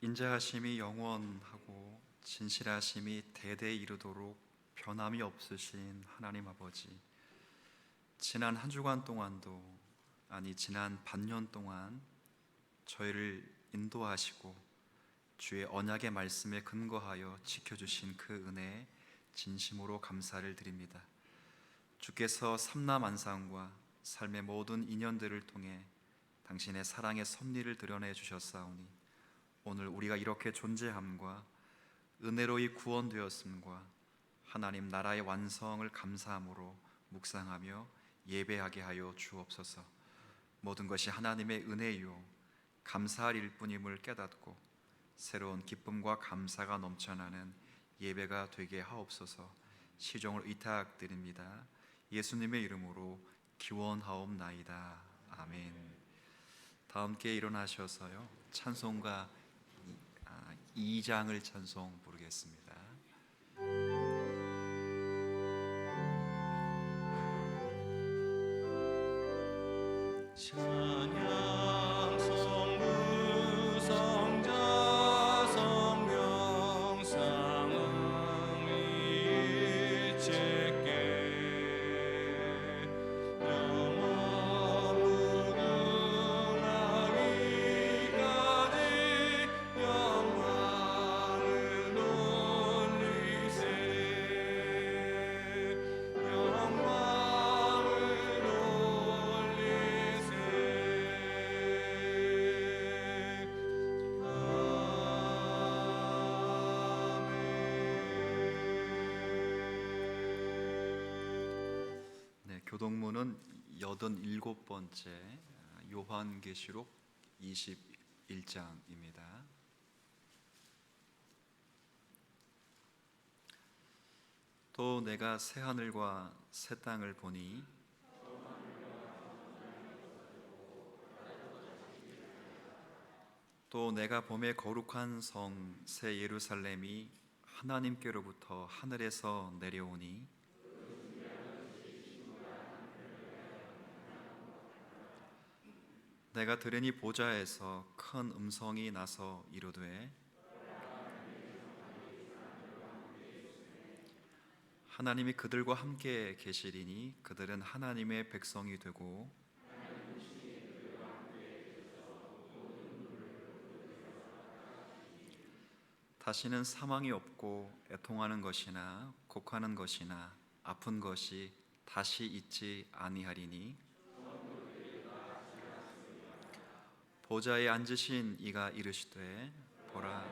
인자하심이 영원하고 진실하심이 대대 이르도록 변함이 없으신 하나님 아버지, 지난 한 주간 동안도 지난 반년 동안 저희를 인도하시고 주의 언약의 말씀에 근거하여 지켜주신 그 은혜에 진심으로 감사를 드립니다. 주께서 삼라만상과 삶의 모든 인연들을 통해 당신의 사랑의 섭리를 드러내 주셨사오니 오늘 우리가 이렇게 존재함과 은혜로이 구원되었음과 하나님 나라의 완성을 감사함으로 묵상하며 예배하게 하여 주옵소서. 모든 것이 하나님의 은혜요 감사할 일뿐임을 깨닫고 새로운 기쁨과 감사가 넘쳐나는 예배가 되게 하옵소서. 시종을 의탁드립니다. 예수님의 이름으로 기원하옵나이다. 아멘. 다 함께 일어나셔서요, 찬송가 2장을 찬송 부르겠습니다. 찬양 성부 성자 성령 상응이 일체께 영원 무궁하기까지 영광을 돌리세 영광을 돌리세. 네, 교동문은 87번째 요한계시록 21장입니다. 또 내가 새 하늘과 새 땅을 보니 또 내가 봄에 거룩한 성 새 예루살렘이 하나님께로부터 하늘에서 내려오니 내가 들으니 보좌에서 큰 음성이 나서 이르되 하나님이 그들과 함께 계시리니 그들은 하나님의 백성이 되고 다시는 사망이 없고 애통하는 것이나 곡하는 것이나 아픈 것이 다시 있지 아니하리니 보좌에 앉으신 이가 이르시되 보라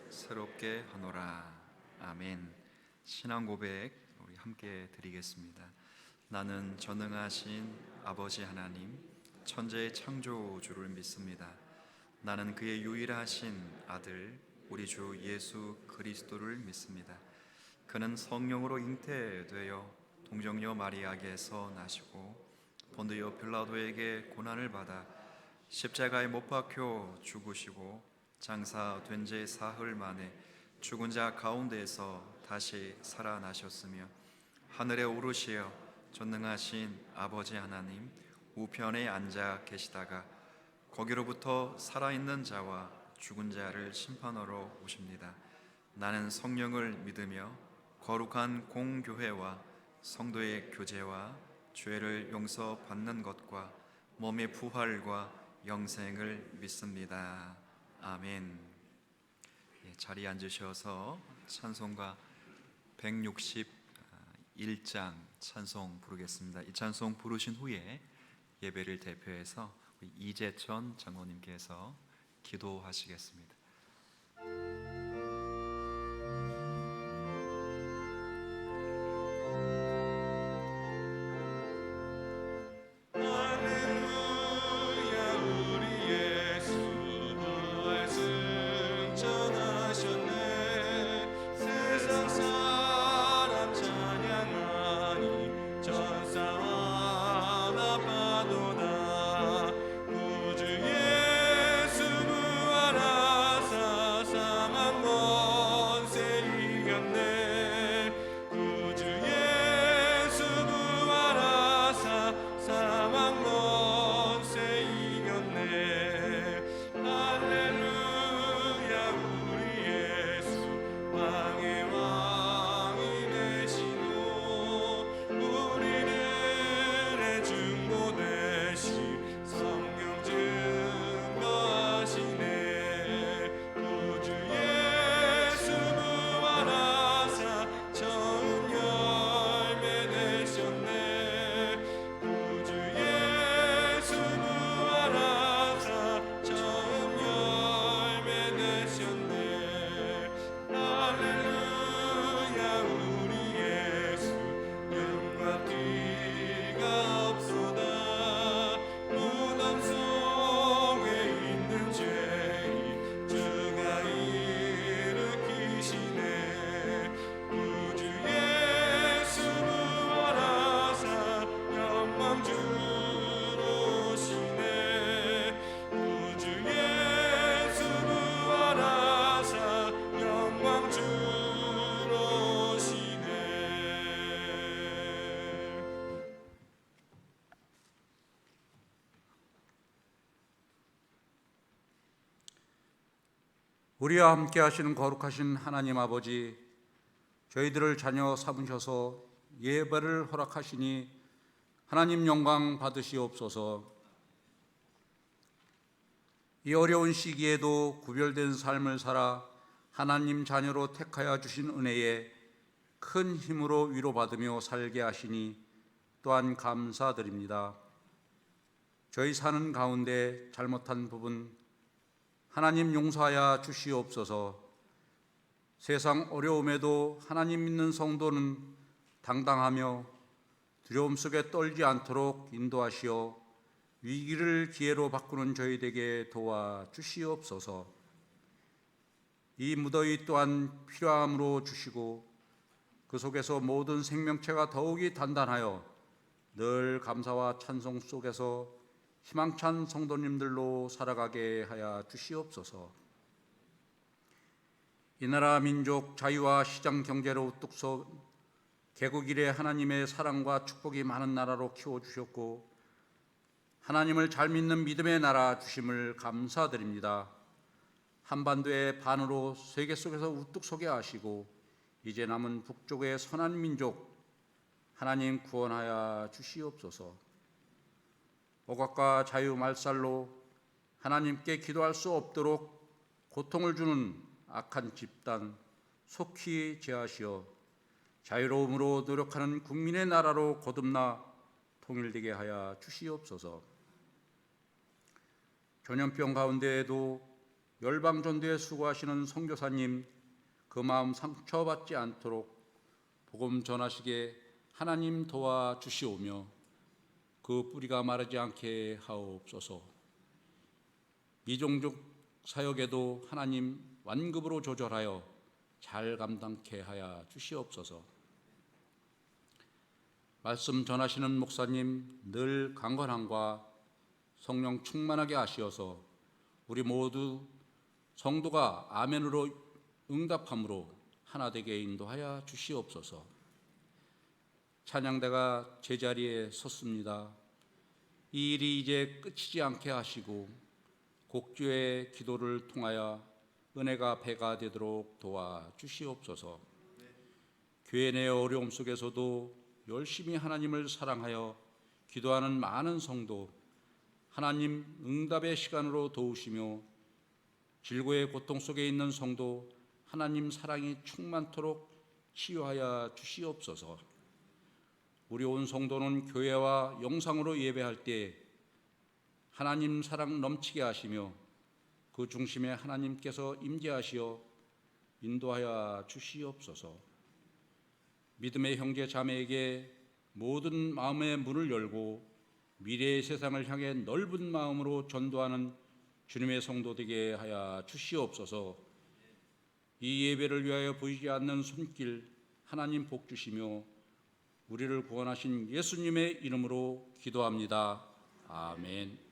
새롭게 하노라. 아멘. 신앙 고백 우리 함께 드리겠습니다. 나는 전능하신 아버지 하나님 천지의 창조주를 믿습니다. 나는 그의 유일하신 아들 우리 주 예수 그리스도를 믿습니다. 그는 성령으로 잉태되어 동정녀 마리아에게서 나시고 본디오 빌라도에게 고난을 받아 십자가에 못 박혀 죽으시고 장사된 지 사흘 만에 죽은 자 가운데에서 다시 살아나셨으며 하늘에 오르시어 전능하신 아버지 하나님 우편에 앉아 계시다가 거기로부터 살아있는 자와 죽은 자를 심판하러 오십니다. 나는 성령을 믿으며 거룩한 공교회와 성도의 교제와 죄를 용서받는 것과 몸의 부활과 영생을 믿습니다. 아멘. 자리에 앉으셔서 찬송가 161장 찬송 부르겠습니다. 이 찬송 부르신 후에 예배를 대표해서 이재천 장로님께서 기도하시겠습니다. 구주 예수 부활하사 사망 우리와 함께 하시는 거룩하신 하나님 아버지, 저희들을 자녀 삼으셔서 예배를 허락하시니 하나님 영광 받으시옵소서. 이 어려운 시기에도 구별된 삶을 살아 하나님 자녀로 택하여 주신 은혜에 큰 힘으로 위로받으며 살게 하시니 또한 감사드립니다. 저희 사는 가운데 잘못한 부분 하나님 용서하여 주시옵소서. 세상 어려움에도 하나님 믿는 성도는 당당하며 두려움 속에 떨지 않도록 인도하시어 위기를 기회로 바꾸는 저희에게 도와주시옵소서. 이 무더위 또한 필요함으로 주시고 그 속에서 모든 생명체가 더욱이 단단하여 늘 감사와 찬송 속에서 희망찬 성도님들로 살아가게 하여 주시옵소서. 이 나라 민족 자유와 시장 경제로 우뚝 서 개국 이래 하나님의 사랑과 축복이 많은 나라로 키워주셨고 하나님을 잘 믿는 믿음의 나라 주심을 감사드립니다. 한반도의 반으로 세계 속에서 우뚝 서게 하시고 이제 남은 북쪽의 선한 민족 하나님 구원하여 주시옵소서. 억압과 자유 말살로 하나님께 기도할 수 없도록 고통을 주는 악한 집단 속히 제하시어 자유로움으로 노력하는 국민의 나라로 거듭나 통일되게 하여 주시옵소서. 전염병 가운데에도 열방전도에 수고하시는 선교사님 그 마음 상처받지 않도록 복음 전하시게 하나님 도와주시오며 그 뿌리가 마르지 않게 하옵소서. 이종족 사역에도 하나님 완급으로 조절하여 잘 감당케 하여 주시옵소서. 말씀 전하시는 목사님 늘 강건함과 성령 충만하게 하시어서 우리 모두 성도가 아멘으로 응답함으로 하나 되게 인도하여 주시옵소서. 찬양대가 제자리에 섰습니다. 이 일이 이제 끝이지 않게 하시고 곡주의 기도를 통하여 은혜가 배가 되도록 도와주시옵소서. 교회 내 어려움 속에서도 열심히 하나님을 사랑하여 기도하는 많은 성도 하나님 응답의 시간으로 도우시며 질고의 고통 속에 있는 성도 하나님 사랑이 충만토록 치유하여 주시옵소서. 우리 온 성도는 교회와 영상으로 예배할 때 하나님 사랑 넘치게 하시며 그 중심에 하나님께서 임재하시어 인도하여 주시옵소서. 믿음의 형제 자매에게 모든 마음의 문을 열고 미래의 세상을 향해 넓은 마음으로 전도하는 주님의 성도 되게 하여 주시옵소서. 이 예배를 위하여 보이지 않는 손길 하나님 복 주시며 우리를 구원하신 예수님의 이름으로 기도합니다. 아멘.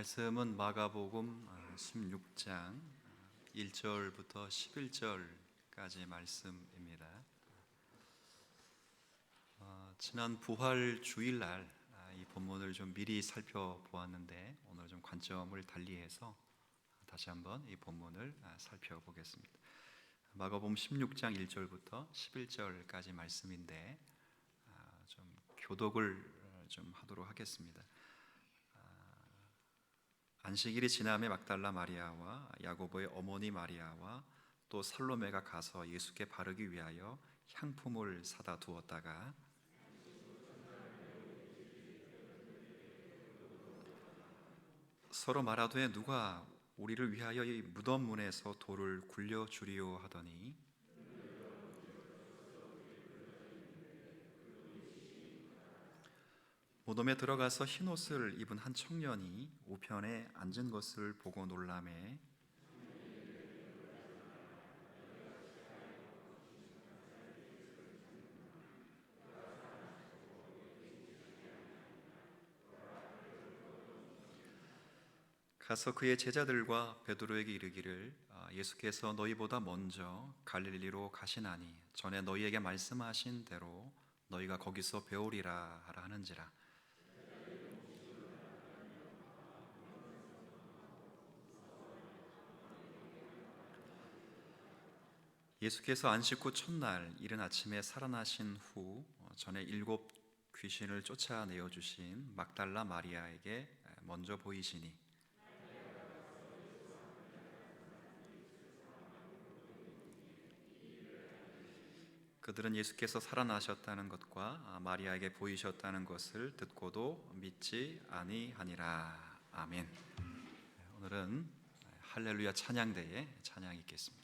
말씀은 마가복음 16장 1절부터 11절까지 말씀입니다. 지난 부활 주일날 이 본문을 좀 미리 살펴보았는데 오늘 좀 관점을 달리해서 다시 한번 이 본문을 살펴보겠습니다. 마가복음 16장 1절부터 11절까지 말씀인데 좀 교독을 좀 하도록 하겠습니다. 안식일이 지남에 막달라 마리아와 야고보의 어머니 마리아와 또 살로메가 가서 예수께 바르기 위하여 향품을 사다 두었다가 서로 말하되 누가 우리를 위하여 이 무덤 문에서 돌을 굴려 주리요 하더니 무덤에 들어가서 흰옷을 입은 한 청년이 우편에 앉은 것을 보고 놀라매 가서 그의 제자들과 베드로에게 이르기를 예수께서 너희보다 먼저 갈릴리로 가시나니 전에 너희에게 말씀하신 대로 너희가 거기서 배우리라 하라 하는지라. 예수께서 안식 후 첫날 이른 아침에 살아나신 후 전에 7 귀신을 쫓아내어 주신 막달라 마리아에게 먼저 보이시니 그들은 예수께서 살아나셨다는 것과 마리아에게 보이셨다는 것을 듣고도 믿지 아니하니라. 아멘. 오늘은 할렐루야 찬양대에 찬양이 있겠습니다.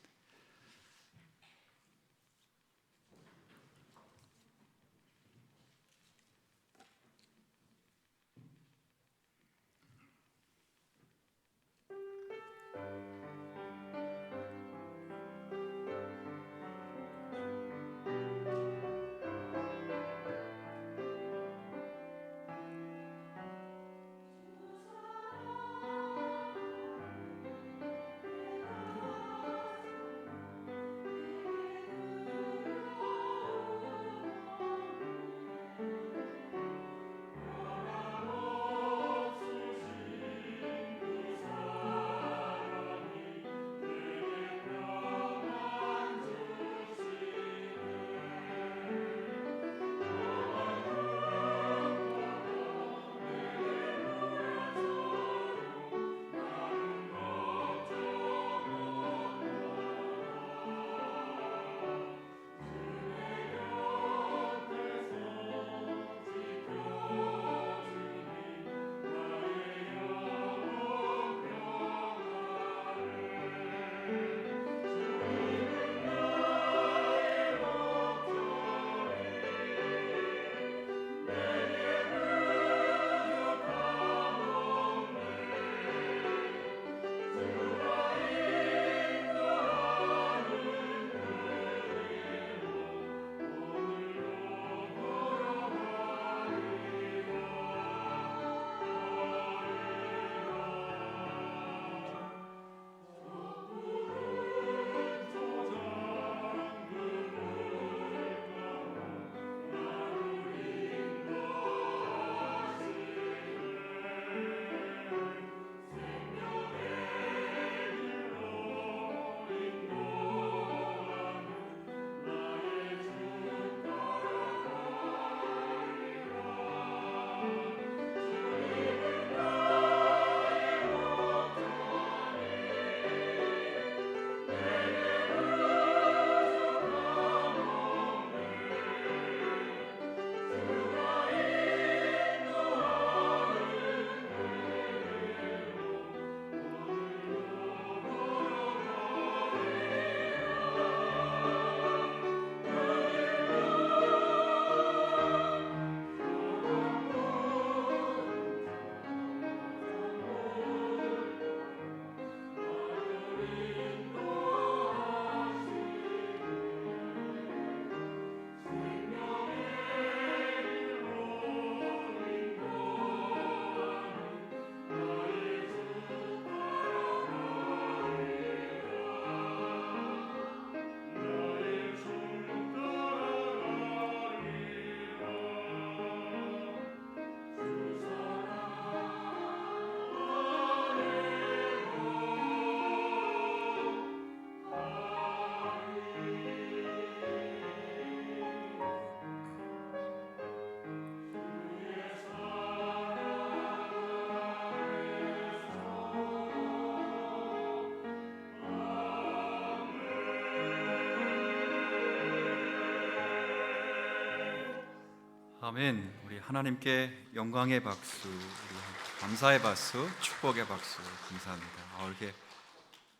아멘. 우리 하나님께 영광의 박수, 우리 감사의 박수, 축복의 박수 감사합니다. 이렇게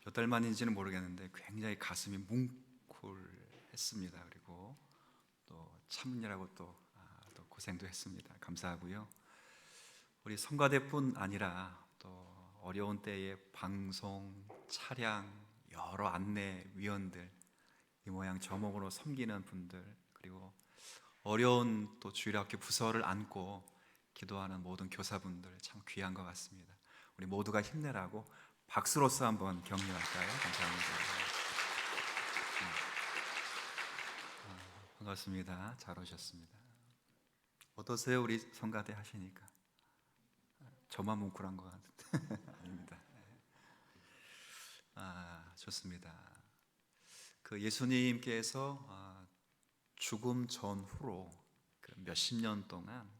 몇 달 만인지는 모르겠는데 굉장히 가슴이 뭉클했습니다. 그리고 또 참느라고 또 고생도 했습니다. 감사하고요. 우리 성가대뿐 아니라 또 어려운 때에 방송, 차량, 여러 안내위원들, 이 모양 저 모양으로 섬기는 분들, 그리고 어려운 또 주일학교 부서를 안고 기도하는 모든 교사분들 참 귀한 것 같습니다. 우리 모두가 힘내라고 박수로서 한번 격려할까요? 감사합니다. 반갑습니다. 잘 오셨습니다. 어떠세요? 우리 성가대 하시니까 저만 뭉클한 것 같은데 아닙니다. 좋습니다. 그 예수님께서 죽음 전후로 그 몇십 년 동안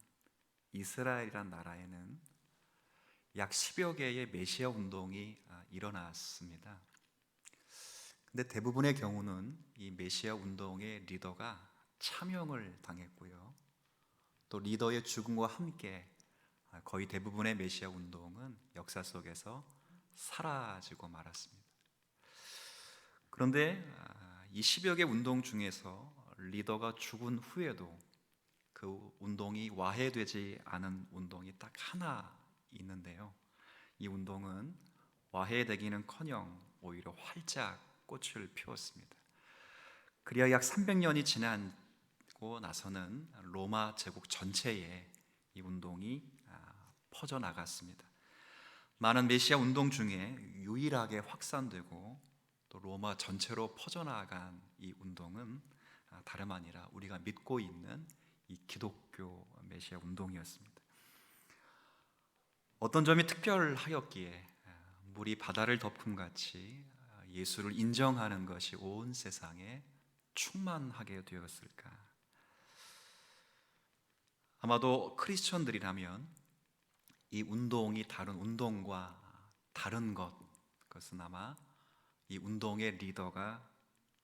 이스라엘이란 나라에는 약 10여 개의 메시아 운동이 일어났습니다. 근데 대부분의 경우는 이 메시아 운동의 리더가 참형을 당했고요. 또 리더의 죽음과 함께 거의 대부분의 메시아 운동은 역사 속에서 사라지고 말았습니다. 그런데 이 10여 개 운동 중에서 리더가 죽은 후에도 그 운동이 와해되지 않은 운동이 딱 하나 있는데요. 이 운동은 와해되기는커녕 오히려 활짝 꽃을 피웠습니다. 그리하 약 300년이 지나고 나서는 로마 제국 전체에 이 운동이 퍼져나갔습니다. 많은 메시아 운동 중에 유일하게 확산되고 또 로마 전체로 퍼져나간 이 운동은 다름 아니라 우리가 믿고 있는 이 기독교 메시아 운동이었습니다. 어떤 점이 특별하였기에 물이 바다를 덮음같이 예수를 인정하는 것이 온 세상에 충만하게 되었을까? 아마도 크리스천들이라면 이 운동이 다른 운동과 다른 그것은 아마 이 운동의 리더가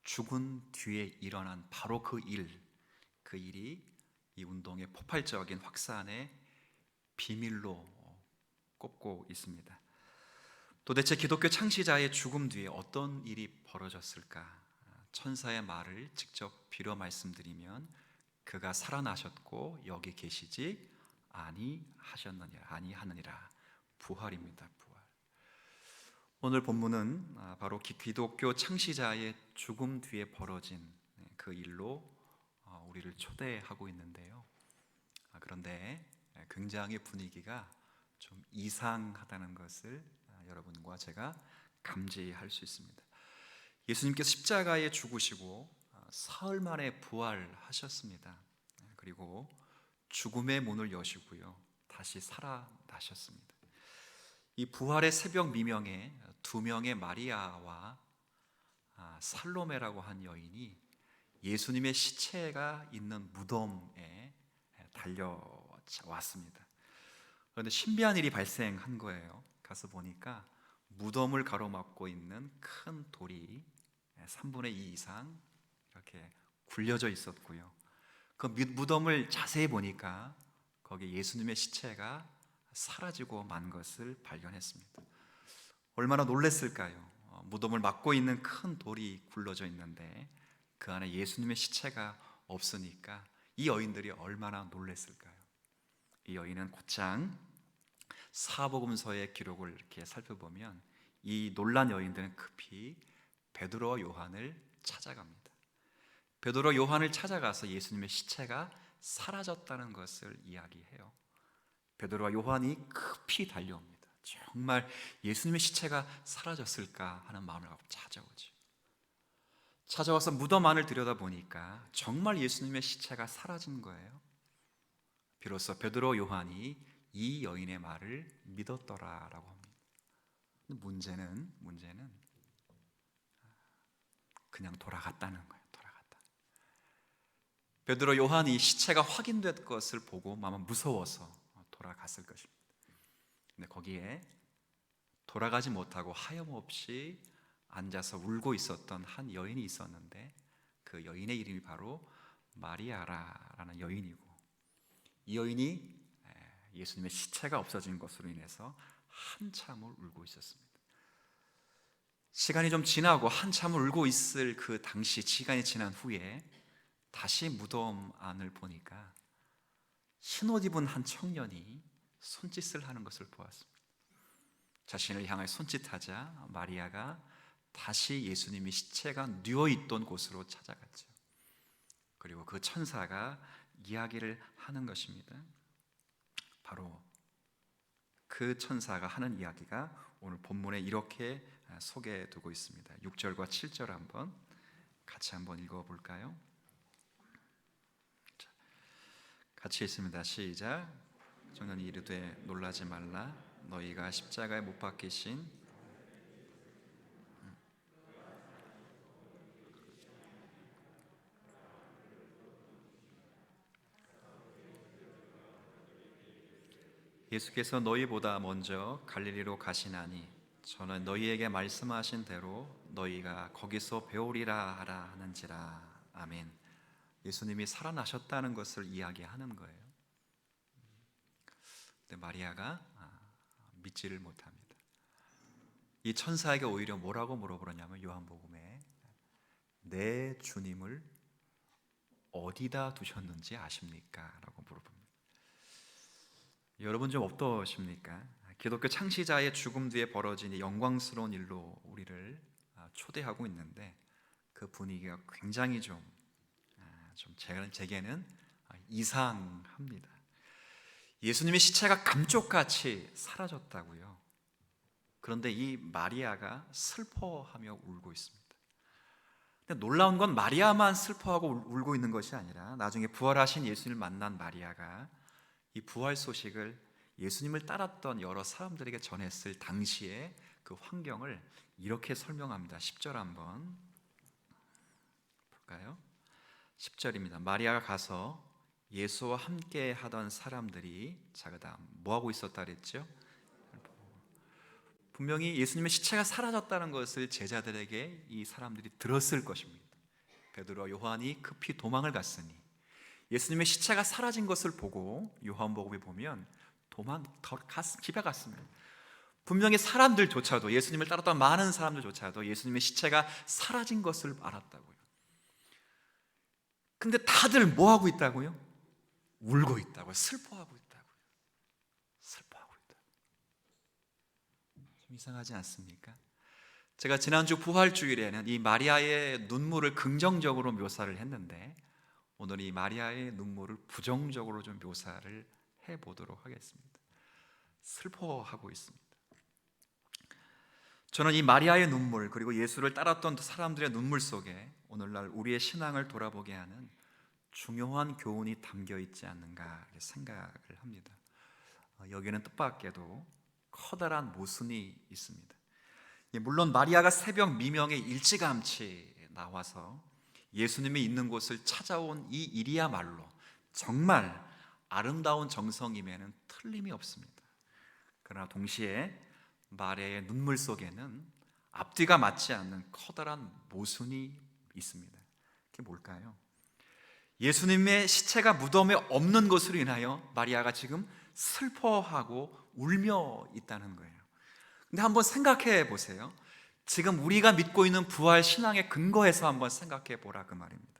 죽은 뒤에 일어난 바로 그 일이 이 운동의 폭발적인 확산의 비밀로 꼽고 있습니다. 도대체 기독교 창시자의 죽음 뒤에 어떤 일이 벌어졌을까? 천사의 말을 직접 빌어 말씀드리면 그가 살아나셨고 여기 계시지 아니하느니라. 부활입니다. 부활. 오늘 본문은 바로 기독교 창시자의 죽음 뒤에 벌어진 그 일로 우리를 초대하고 있는데요. 그런데 굉장히 분위기가 좀 이상하다는 것을 여러분과 제가 감지할 수 있습니다. 예수님께서 십자가에 죽으시고 사흘 만에 부활하셨습니다. 그리고 죽음의 문을 여시고요, 다시 살아나셨습니다. 이 부활의 새벽 미명에 두 명의 마리아와 살로메라고 한 여인이 예수님의 시체가 있는 무덤에 달려왔습니다. 그런데 신비한 일이 발생한 거예요. 가서 보니까 무덤을 가로막고 있는 큰 돌이 3분의 2 이상 이렇게 굴려져 있었고요. 그 무덤을 자세히 보니까 거기에 예수님의 시체가 사라지고 만 것을 발견했습니다. 얼마나 놀랐을까요? 무덤을 막고 있는 큰 돌이 굴러져 있는데 그 안에 예수님의 시체가 없으니까 이 여인들이 얼마나 놀랐을까요? 이 여인은 곧장 사복음서의 기록을 이렇게 살펴보면 이 놀란 여인들은 급히 베드로와 요한을 찾아갑니다. 베드로와 요한을 찾아가서 예수님의 시체가 사라졌다는 것을 이야기해요. 베드로와 요한이 급히 달려옵니다. 정말 예수님의 시체가 사라졌을까 하는 마음을 갖고 찾아와서 무덤 안을 들여다보니까 정말 예수님의 시체가 사라진 거예요. 비로소 베드로 요한이 이 여인의 말을 믿었더라라고 합니다. 문제는 그냥 돌아갔다는 거예요. 베드로 요한이 시체가 확인된 것을 보고 아마 무서워서 돌아갔을 것입니다. 근데 거기에 돌아가지 못하고 하염없이 앉아서 울고 있었던 한 여인이 있었는데 그 여인의 이름이 바로 마리아라는 여인이고, 이 여인이 예수님의 시체가 없어진 것으로 인해서 한참을 울고 있었습니다. 시간이 좀 지나고 한참을 울고 있을 그 당시, 시간이 지난 후에 다시 무덤 안을 보니까 흰옷 입은 한 청년이 손짓을 하는 것을 보았습니다. 자신을 향해 손짓하자 마리아가 다시 예수님의 시체가 누워있던 곳으로 찾아갔죠. 그리고 그 천사가 이야기를 하는 것입니다. 바로 그 천사가 하는 이야기가 오늘 본문에 이렇게 소개해 두고 있습니다. 6절과 7절 한번 같이 한번 읽어볼까요? 자, 같이 읽습니다. 시작. 저는 이르되 놀라지 말라. 너희가 십자가에 못 박히신 예수께서 너희보다 먼저 갈릴리로 가시나니 저는 너희에게 말씀하신 대로 너희가 거기서 배우리라 하라 하는지라. 아멘. 예수님이 살아나셨다는 것을 이야기하는 거예요. 근데 마리아가 믿지를 못합니다. 이 천사에게 오히려 뭐라고 물어보냐면 요한복음에 내 주님을 어디다 두셨는지 아십니까? 라고 물어봅니다. 여러분 좀 어떠십니까? 기독교 창시자의 죽음 뒤에 벌어진 이 영광스러운 일로 우리를 초대하고 있는데 그 분위기가 굉장히 좀 제게는 이상합니다. 예수님의 시체가 감쪽같이 사라졌다고요. 그런데 이 마리아가 슬퍼하며 울고 있습니다. 근데 놀라운 건 마리아만 슬퍼하고 울고 있는 것이 아니라 나중에 부활하신 예수님을 만난 마리아가 이 부활 소식을 예수님을 따랐던 여러 사람들에게 전했을 당시의 그 환경을 이렇게 설명합니다. 10절 한번 볼까요? 10절입니다. 마리아가 가서 예수와 함께 하던 사람들이 자 그다음 뭐하고 있었다 그랬죠? 분명히 예수님의 시체가 사라졌다는 것을 제자들에게 이 사람들이 들었을 것입니다. 베드로와 요한이 급히 도망을 갔으니 예수님의 시체가 사라진 것을 보고 요한복음에 보면 집에 갔습니다. 분명히 사람들조차도 예수님을 따랐던 많은 사람들조차도 예수님의 시체가 사라진 것을 알았다고요. 근데 다들 뭐하고 있다고요? 울고 있다고요. 슬퍼하고 있다고요. 슬퍼하고 있다고요. 좀 이상하지 않습니까? 제가 지난주 부활주일에는 이 마리아의 눈물을 긍정적으로 묘사를 했는데 오늘 이 마리아의 눈물을 부정적으로 좀 묘사를 해보도록 하겠습니다. 슬퍼하고 있습니다. 저는 이 마리아의 눈물 그리고 예수를 따랐던 사람들의 눈물 속에 오늘날 우리의 신앙을 돌아보게 하는 중요한 교훈이 담겨 있지 않는가 생각을 합니다. 여기는 뜻밖에도 커다란 모순이 있습니다. 물론 마리아가 새벽 미명에 일찌감치 나와서 예수님이 있는 곳을 찾아온 이 일이야말로 정말 아름다운 정성임에는 틀림이 없습니다. 그러나 동시에 마리아의 눈물 속에는 앞뒤가 맞지 않는 커다란 모순이 있습니다. 그게 뭘까요? 예수님의 시체가 무덤에 없는 것으로 인하여 마리아가 지금 슬퍼하고 울며 있다는 거예요. 근데 한번 생각해 보세요. 지금 우리가 믿고 있는 부활 신앙의 근거에서 한번 생각해 보라 그 말입니다.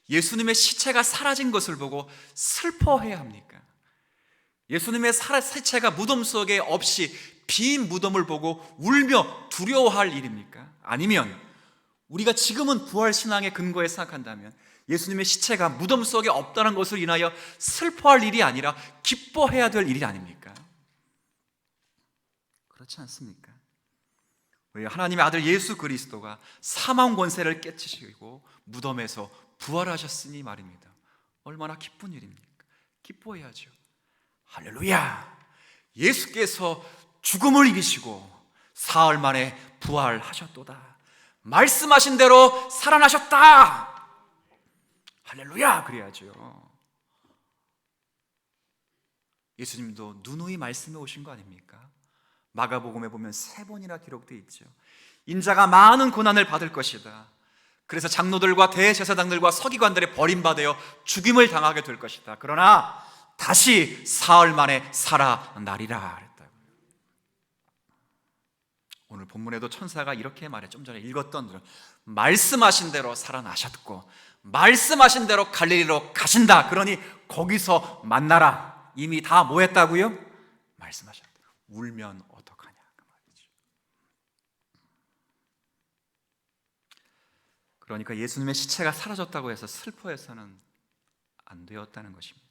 예수님의 시체가 사라진 것을 보고 슬퍼해야 합니까? 예수님의 시체가 무덤 속에 없이 빈 무덤을 보고 울며 두려워할 일입니까? 아니면 우리가 지금은 부활 신앙의 근거에 생각한다면 예수님의 시체가 무덤 속에 없다는 것을 인하여 슬퍼할 일이 아니라 기뻐해야 될 일이 아닙니까? 그렇지 않습니까? 우리 하나님의 아들 예수 그리스도가 사망 권세를 깨치시고 무덤에서 부활하셨으니 말입니다. 얼마나 기쁜 일입니까? 기뻐해야죠. 할렐루야! 예수께서 죽음을 이기시고 사흘 만에 부활하셨도다. 말씀하신 대로 살아나셨다. 할렐루야! 그래야죠. 예수님도 누누이 말씀해 오신 거 아닙니까? 마가복음에 보면 3번이나 기록되어 있죠. 인자가 많은 고난을 받을 것이다. 그래서 장로들과 대제사장들과 서기관들의 버림받아 죽임을 당하게 될 것이다. 그러나 다시 사흘 만에 살아나리라 그랬다고요. 오늘 본문에도 천사가 이렇게 말해. 좀 전에 읽었던 대로 말씀하신 대로 살아나셨고 말씀하신 대로 갈릴리로 가신다. 그러니 거기서 만나라. 이미 다 뭐 했다고요? 말씀하셨다. 울면 어떡하냐 그 말이죠. 그러니까 예수님의 시체가 사라졌다고 해서 슬퍼해서는 안 되었다는 것입니다.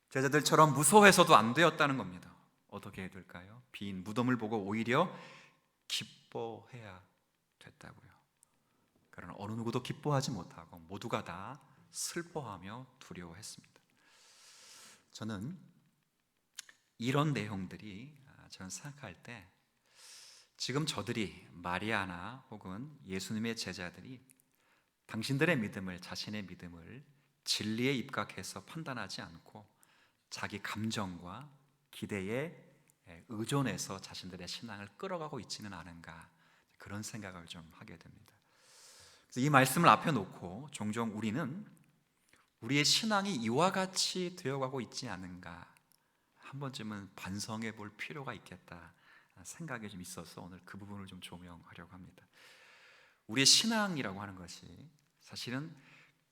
제자들처럼 무서워해서도 안 되었다는 겁니다. 어떻게 해야 될까요? 빈 무덤을 보고 오히려 기뻐해야 됐다고요. 그러나 어느 누구도 기뻐하지 못하고 모두가 다 슬퍼하며 두려워했습니다. 저는 이런 내용들이 저는 생각할 때 지금 저들이 마리아나 혹은 예수님의 제자들이 당신들의 믿음을, 자신의 믿음을 진리에 입각해서 판단하지 않고 자기 감정과 기대에 의존해서 자신들의 신앙을 끌어가고 있지는 않은가, 그런 생각을 좀 하게 됩니다. 그래서 이 말씀을 앞에 놓고 종종 우리는 우리의 신앙이 이와 같이 되어가고 있지 않은가 한 번쯤은 반성해 볼 필요가 있겠다 생각이 좀 있어서 오늘 그 부분을 좀 조명하려고 합니다. 우리의 신앙이라고 하는 것이 사실은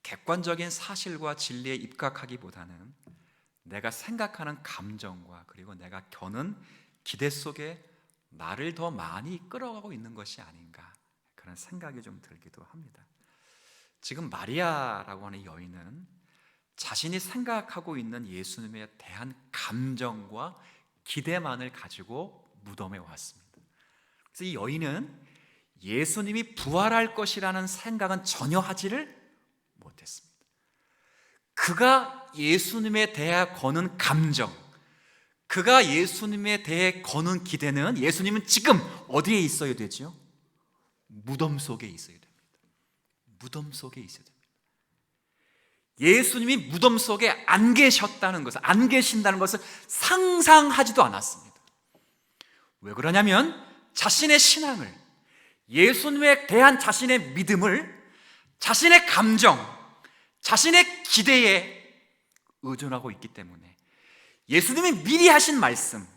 객관적인 사실과 진리에 입각하기보다는 내가 생각하는 감정과 그리고 내가 겨는 기대 속에 나를 더 많이 끌어가고 있는 것이 아닌가, 그런 생각이 좀 들기도 합니다. 지금 마리아라고 하는 여인은 자신이 생각하고 있는 예수님에 대한 감정과 기대만을 가지고 무덤에 왔습니다. 그래서 이 여인은 예수님이 부활할 것이라는 생각은 전혀 하지를 못했습니다. 그가 예수님에 대해 거는 감정, 그가 예수님에 대해 거는 기대는 예수님은 지금 어디에 있어야 되죠? 무덤 속에 있어야 됩니다. 무덤 속에 있어야 됩니다. 예수님이 무덤 속에 안 계셨다는 것을, 안 계신다는 것을 상상하지도 않았습니다. 왜 그러냐면 자신의 신앙을, 예수님에 대한 자신의 믿음을 자신의 감정, 자신의 기대에 의존하고 있기 때문에 예수님이 미리 하신 말씀,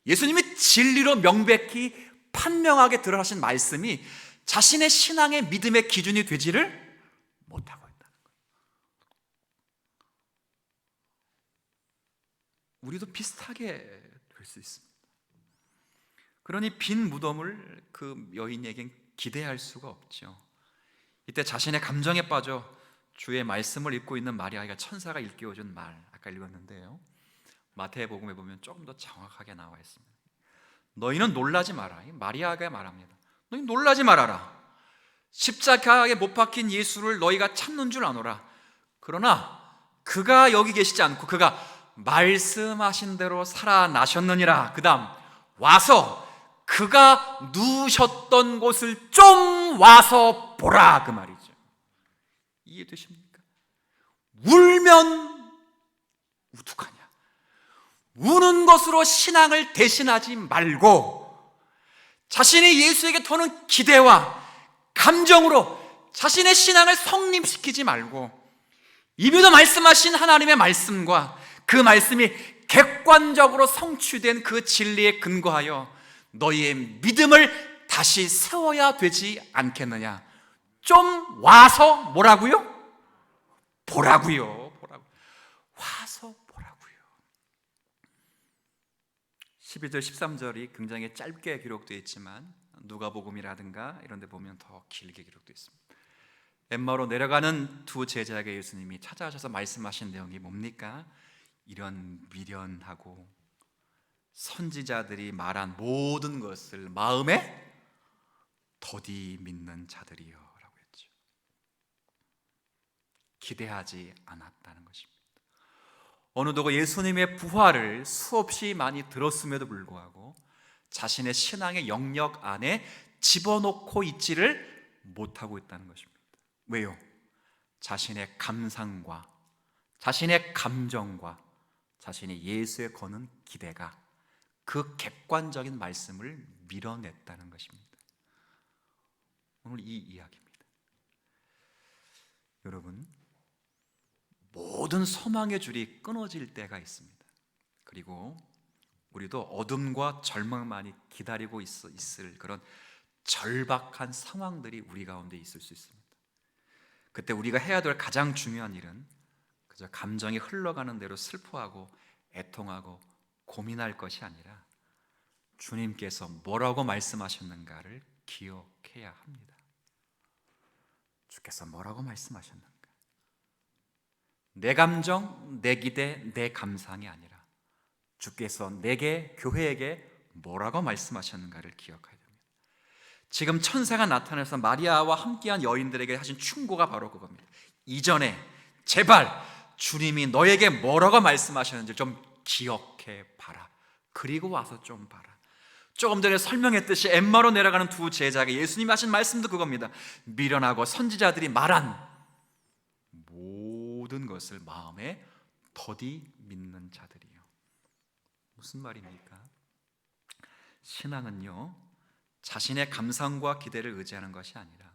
예수님이 진리로 명백히 판명하게 드러나신 말씀이 자신의 신앙의 믿음의 기준이 되지를 못하고 있다는 거예요. 우리도 비슷하게 될 수 있습니다. 그러니 빈 무덤을 그 여인에겐 기대할 수가 없죠. 이때 자신의 감정에 빠져 주의 말씀을 읽고 있는 마리아에게 천사가 일깨워준 말, 아까 읽었는데요, 마태복음에 보면 조금 더 정확하게 나와 있습니다. 너희는 놀라지 마라. 마리아가 말합니다. 너희 놀라지 말아라. 십자가에 못 박힌 예수를 너희가 찾는 줄 아노라. 그러나 그가 여기 계시지 않고 그가 말씀하신 대로 살아나셨느니라. 그 다음 와서 그가 누우셨던 곳을 좀 와서 보라, 그 말이죠. 이해되십니까? 울면 우뚝하냐? 우는 것으로 신앙을 대신하지 말고 자신이 예수에게 터는 기대와 감정으로 자신의 신앙을 성립시키지 말고 이미도 말씀하신 하나님의 말씀과 그 말씀이 객관적으로 성취된 그 진리에 근거하여 너희의 믿음을 다시 세워야 되지 않겠느냐. 좀 와서 뭐라고요? 보라고요. 와서 보라고요. 12절 13절이 굉장히 짧게 기록되어 있지만 누가복음이라든가 이런 데 보면 더 길게 기록되어 있습니다. 엠마오로 내려가는 두 제자에게 예수님이 찾아오셔서 말씀하신 내용이 뭡니까? 이런 미련하고 선지자들이 말한 모든 것을 마음에 더디 믿는 자들이여 라고 했죠. 기대하지 않았다는 것입니다. 어느 누가 예수님의 부활을 수없이 많이 들었음에도 불구하고 자신의 신앙의 영역 안에 집어넣고 있지를 못하고 있다는 것입니다. 왜요? 자신의 감상과 자신의 감정과 자신이 예수에 거는 기대가 그 객관적인 말씀을 밀어냈다는 것입니다. 오늘 이 이야기입니다. 여러분, 모든 소망의 줄이 끊어질 때가 있습니다. 그리고 우리도 어둠과 절망만이 기다리고 있을 그런 절박한 상황들이 우리 가운데 있을 수 있습니다. 그때 우리가 해야 될 가장 중요한 일은 그저 감정이 흘러가는 대로 슬퍼하고 애통하고 고민할 것이 아니라 주님께서 뭐라고 말씀하셨는가를 기억해야 합니다. 주께서 뭐라고 말씀하셨는가? 내 감정, 내 기대, 내 감상이 아니라 주께서 내게, 교회에게 뭐라고 말씀하셨는가를 기억해야 됩니다. 지금 천사가 나타나서 마리아와 함께한 여인들에게 하신 충고가 바로 그겁니다. 이전에 제발 주님이 너에게 뭐라고 말씀하셨는지 좀 기억해 봐라. 그리고 와서 좀 봐라. 조금 전에 설명했듯이 엠마로 내려가는 두 제자에게 예수님이 하신 말씀도 그겁니다. 미련하고 선지자들이 말한 모든 것을 마음에 더디 믿는 자들이요. 무슨 말입니까? 신앙은요, 자신의 감상과 기대를 의지하는 것이 아니라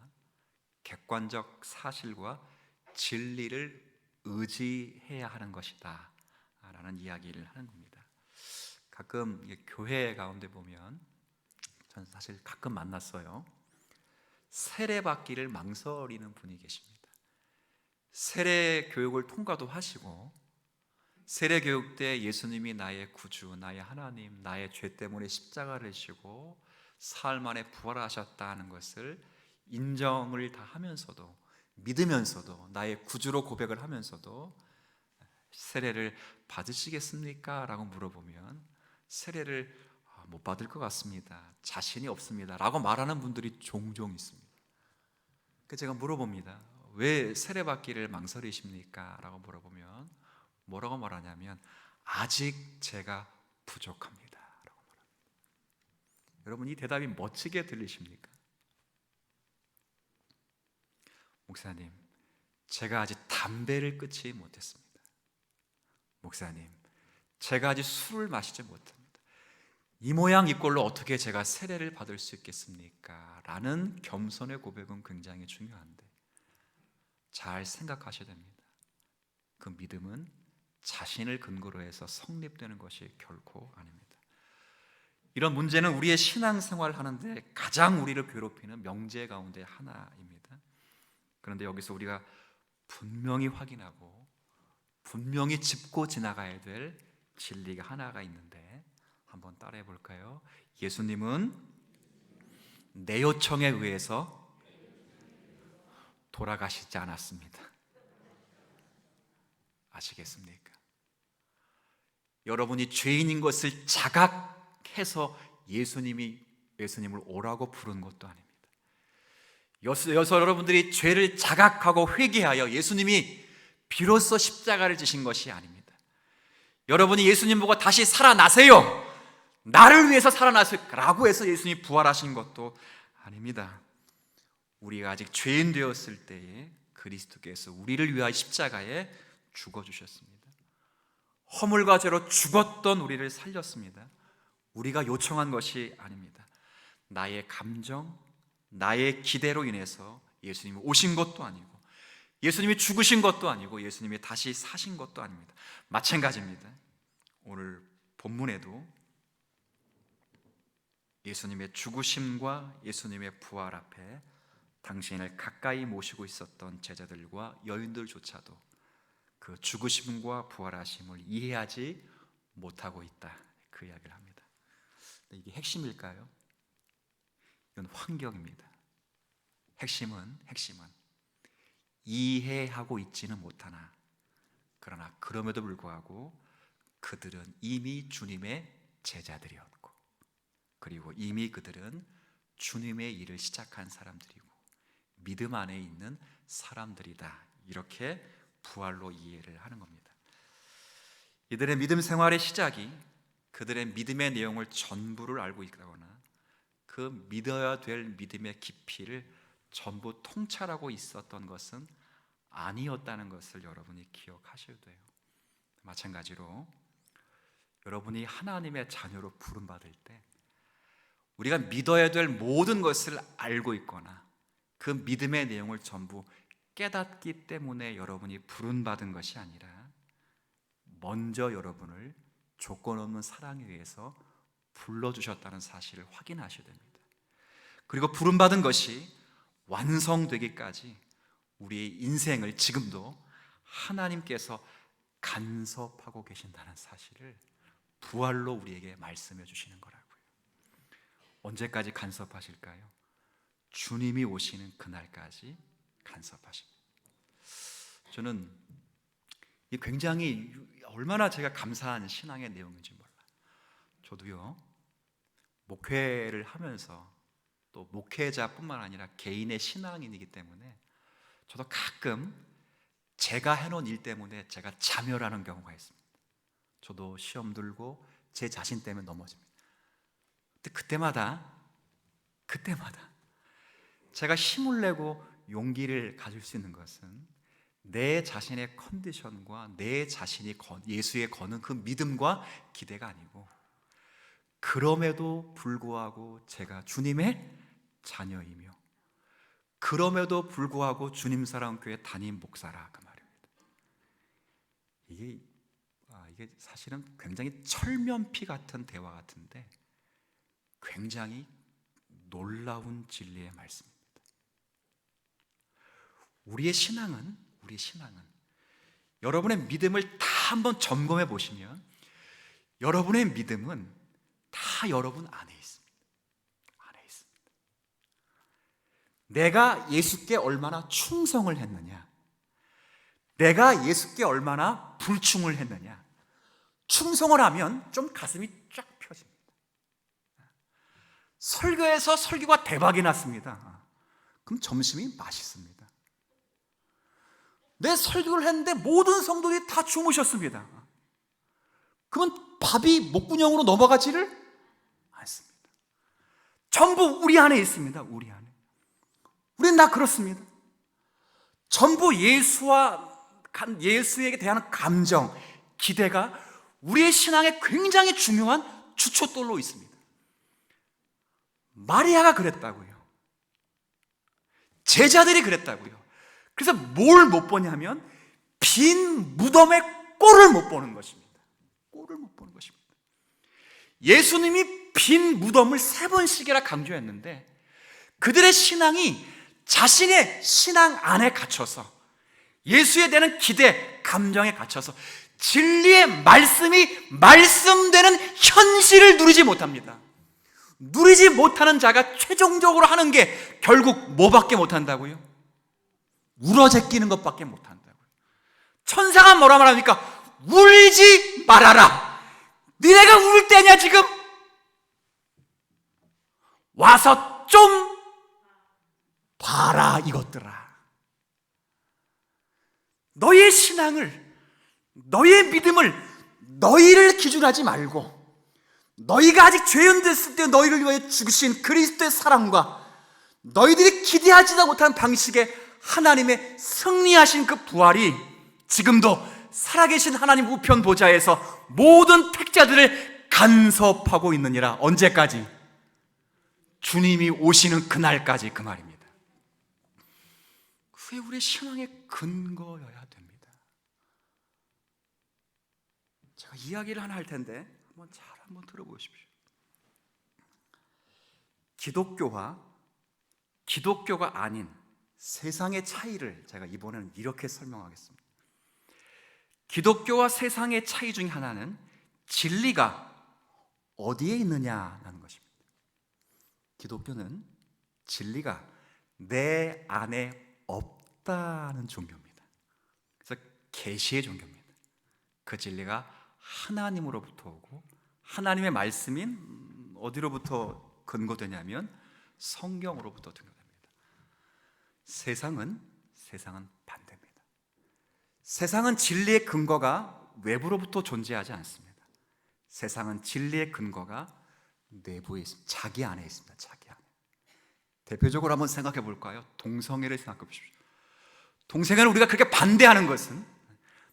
객관적 사실과 진리를 의지해야 하는 것이다 라는 이야기를 하는 겁니다. 가끔 교회 가운데 보면, 저는 사실 가끔 만났어요. 세례받기를 망설이는 분이 계십니다. 세례 교육을 통과도 하시고, 세례 교육 때 예수님이 나의 구주, 나의 하나님, 나의 죄 때문에 십자가를 지고 사흘 만에 부활하셨다는 것을 인정을 다 하면서도, 믿으면서도, 나의 구주로 고백을 하면서도 세례를 받으시겠습니까? 라고 물어보면 세례를 못 받을 것 같습니다, 자신이 없습니다 라고 말하는 분들이 종종 있습니다. 그래서 제가 물어봅니다. 왜 세례 받기를 망설이십니까? 라고 물어보면 뭐라고 말하냐면 아직 제가 부족합니다 라고 말합니다. 여러분, 이 대답이 멋지게 들리십니까? 목사님, 제가 아직 담배를 끊지 못했습니다. 목사님, 제가 아직 술을 마시지 못합니다. 이 모양 이 꼴로 어떻게 제가 세례를 받을 수 있겠습니까? 라는 겸손의 고백은 굉장히 중요한데 잘 생각하셔야 됩니다. 그 믿음은 자신을 근거로 해서 성립되는 것이 결코 아닙니다. 이런 문제는 우리의 신앙생활을 하는데 가장 우리를 괴롭히는 명제 가운데 하나입니다. 그런데 여기서 우리가 분명히 확인하고 분명히 짚고 지나가야 될 진리가 하나가 있는데 한번 따라해 볼까요? 예수님은 내 요청에 의해서 돌아가시지 않았습니다. 아시겠습니까? 여러분이 죄인인 것을 자각해서 예수님을 오라고 부른 것도 아닙니다. 여기서 여러분들이 죄를 자각하고 회개하여 예수님이 비로소 십자가를 지신 것이 아닙니다. 여러분이 예수님 보고 다시 살아나세요, 나를 위해서 살아나세요라고 해서 예수님이 부활하신 것도 아닙니다. 우리가 아직 죄인 되었을 때에 그리스도께서 우리를 위하여 십자가에 죽어주셨습니다. 허물과 죄로 죽었던 우리를 살렸습니다. 우리가 요청한 것이 아닙니다. 나의 감정, 나의 기대로 인해서 예수님이 오신 것도 아니고 예수님이 죽으신 것도 아니고 예수님이 다시 사신 것도 아닙니다. 마찬가지입니다. 오늘 본문에도 예수님의 죽으심과 예수님의 부활 앞에 당신을 가까이 모시고 있었던 제자들과 여인들조차도 그 죽으심과 부활하심을 이해하지 못하고 있다, 그 이야기를 합니다. 이게 핵심일까요? 이건 환경입니다. 핵심은 이해하고 있지는 못하나 그러나 그럼에도 불구하고 그들은 이미 주님의 제자들이었고 그리고 이미 그들은 주님의 일을 시작한 사람들이고 믿음 안에 있는 사람들이다, 이렇게 부활로 이해를 하는 겁니다. 이들의 믿음 생활의 시작이 그들의 믿음의 내용을 전부를 알고 있다거나 그 믿어야 될 믿음의 깊이를 전부 통찰하고 있었던 것은 아니었다는 것을 여러분이 기억하셔야 돼요. 마찬가지로 여러분이 하나님의 자녀로 부름받을 때 우리가 믿어야 될 모든 것을 알고 있거나 그 믿음의 내용을 전부 깨닫기 때문에 여러분이 부름받은 것이 아니라 먼저 여러분을 조건 없는 사랑에 의해서 불러주셨다는 사실을 확인하셔야 됩니다. 그리고 부름받은 것이 완성되기까지 우리의 인생을 지금도 하나님께서 간섭하고 계신다는 사실을 부활로 우리에게 말씀해 주시는 거라고요. 언제까지 간섭하실까요? 주님이 오시는 그날까지 간섭하십니다. 저는 이 굉장히 얼마나 제가 감사한 신앙의 내용인지 몰라요. 저도요, 목회를 하면서 또 목회자뿐만 아니라 개인의 신앙인이기 때문에 저도 가끔 제가 해놓은 일 때문에 제가 자멸하는 경우가 있습니다. 저도 시험 들고 제 자신 때문에 넘어집니다. 근데 그때마다 제가 힘을 내고 용기를 가질 수 있는 것은 내 자신의 컨디션과 내 자신이 예수에 거는 그 믿음과 기대가 아니고, 그럼에도 불구하고 제가 주님의 자녀이며 그럼에도 불구하고 주님 사랑교회 담임 목사라, 그 말입니다. 이게 사실은 굉장히 철면피 같은 대화 같은데 굉장히 놀라운 진리의 말씀입니다. 우리의 신앙은 여러분의 믿음을 다 한번 점검해 보시면 여러분의 믿음은 다 여러분 안에 있습니다. 안에 있습니다. 내가 예수께 얼마나 충성을 했느냐, 내가 예수께 얼마나 불충을 했느냐. 충성을 하면 좀 가슴이 쫙 펴집니다. 설교에서 설교가 대박이 났습니다. 그럼 점심이 맛있습니다. 내 설교를 했는데 모든 성도들이 다 주무셨습니다. 그러면 밥이 목구멍으로 넘어가지를 않습니다. 전부 우리 안에 있습니다. 우리 안에. 우리는 다 그렇습니다. 전부 예수에게 대한 감정, 기대가 우리의 신앙에 굉장히 중요한 주춧돌로 있습니다. 마리아가 그랬다고요. 제자들이 그랬다고요. 그래서 뭘 못 보냐면 빈 무덤의 꼴을 못 보는 것입니다. 꼴을 못 보는 것입니다. 예수님이 빈 무덤을 3번씩이나 강조했는데 그들의 신앙이 자신의 신앙 안에 갇혀서, 예수에 대한 기대, 감정에 갇혀서 진리의 말씀이 말씀되는 현실을 누리지 못합니다. 누리지 못하는 자가 최종적으로 하는 게 결국 뭐밖에 못한다고요? 울어제끼는 것밖에 못한다고요. 천사가 뭐라 말합니까? 울지 말아라. 니네가 울 때냐 지금? 와서 좀 봐라 이것들아. 너희의 신앙을, 너희의 믿음을 너희를 기준하지 말고 너희가 아직 죄인 됐을 때 너희를 위하여 죽으신 그리스도의 사랑과 너희들이 기대하지도 못하는 방식의 하나님의 승리하신 그 부활이 지금도 살아계신 하나님 우편 보좌에서 모든 택자들을 간섭하고 있느니라. 언제까지? 주님이 오시는 그날까지, 그 말입니다. 그게 우리의 신앙의 근거여야 됩니다. 제가 이야기를 하나 할 텐데 한번 들어보십시오. 기독교가 아닌 세상의 차이를 제가 이번에는 이렇게 설명하겠습니다. 기독교와 세상의 차이 중에 하나는 진리가 어디에 있느냐라는 것입니다. 기독교는 진리가 내 안에 없다는 종교입니다. 그래서 계시의 종교입니다. 그 진리가 하나님으로부터 오고 하나님의 말씀인 어디로부터 근거되냐면 성경으로부터 근거됩니다. 세상은 반대입니다. 세상은 진리의 근거가 외부로부터 존재하지 않습니다. 세상은 진리의 근거가 내부에 있습니다. 자기 안에 있습니다. 자기 안에. 대표적으로 한번 생각해 볼까요? 동성애를 생각해 보십시오. 동성애를 우리가 그렇게 반대하는 것은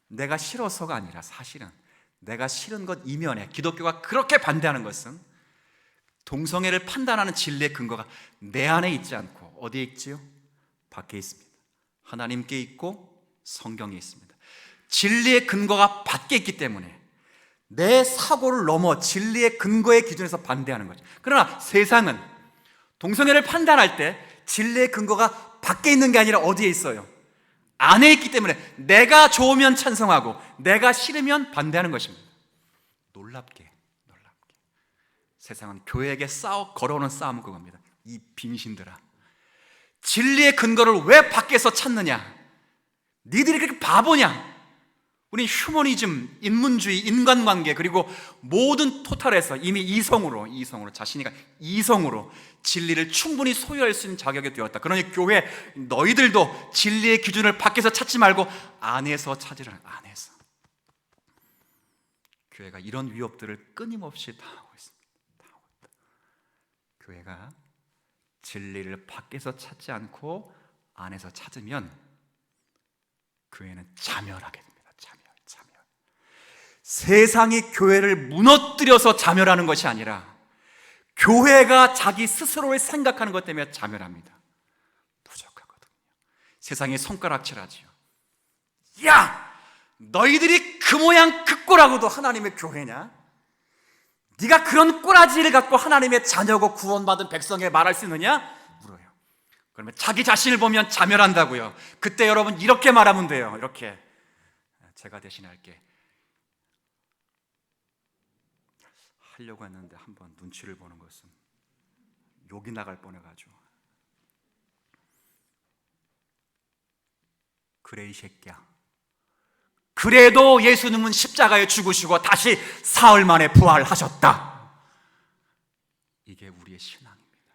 내가 싫어서가 아니라 사실은 내가 싫은 것 이면에 기독교가 그렇게 반대하는 것은 동성애를 판단하는 진리의 근거가 내 안에 있지 않고 어디에 있지요? 밖에 있습니다. 하나님께 있고 성경에 있습니다. 진리의 근거가 밖에 있기 때문에 내 사고를 넘어 진리의 근거의 기준에서 반대하는 거죠. 그러나 세상은 동성애를 판단할 때 진리의 근거가 밖에 있는 게 아니라 어디에 있어요? 안에 있기 때문에 내가 좋으면 찬성하고 내가 싫으면 반대하는 것입니다. 놀랍게 세상은 교회에게 걸어오는 싸움은 그겁니다. 이 빙신들아, 진리의 근거를 왜 밖에서 찾느냐? 니들이 그렇게 바보냐? 우린 휴머니즘, 인문주의, 인간관계, 그리고 모든 토탈에서 이미 이성으로 자신이가 이성으로 진리를 충분히 소유할 수 있는 자격이 되었다. 그러니 교회 너희들도 진리의 기준을 밖에서 찾지 말고 안에서 찾으라. 안에서. 교회가 이런 위협들을 끊임없이 당하고 있습니다. 교회가 진리를 밖에서 찾지 않고 안에서 찾으면 교회는 자멸하게 됩니다. 자멸. 세상이 교회를 무너뜨려서 자멸하는 것이 아니라 교회가 자기 스스로를 생각하는 것 때문에 자멸합니다. 부족하거든요. 세상이 손가락질하지요. 야! 너희들이 그 모양 그 꼴하고도 하나님의 교회냐? 네가 그런 꼬라지를 갖고 하나님의 자녀고 구원받은 백성에 말할 수 있느냐? 물어요. 그러면 자기 자신을 보면 자멸한다고요. 그때 여러분 이렇게 말하면 돼요. 이렇게. 제가 대신할게. 하려고 했는데 한번 눈치를 보는 것은 욕이 나갈 뻔해가지고. 그래 이 새끼야. 그래도 예수님은 십자가에 죽으시고 다시 사흘 만에 부활하셨다. 이게 우리의 신앙입니다.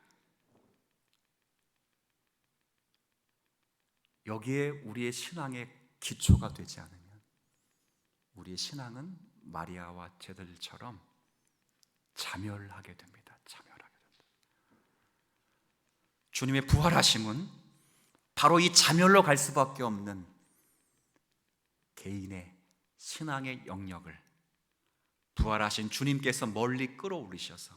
여기에 우리의 신앙의 기초가 되지 않으면 우리의 신앙은 마리아와 제자들처럼 자멸하게 됩니다. 주님의 부활하심은 바로 이 자멸로 갈 수밖에 없는 개인의 신앙의 영역을 부활하신 주님께서 멀리 끌어올리셔서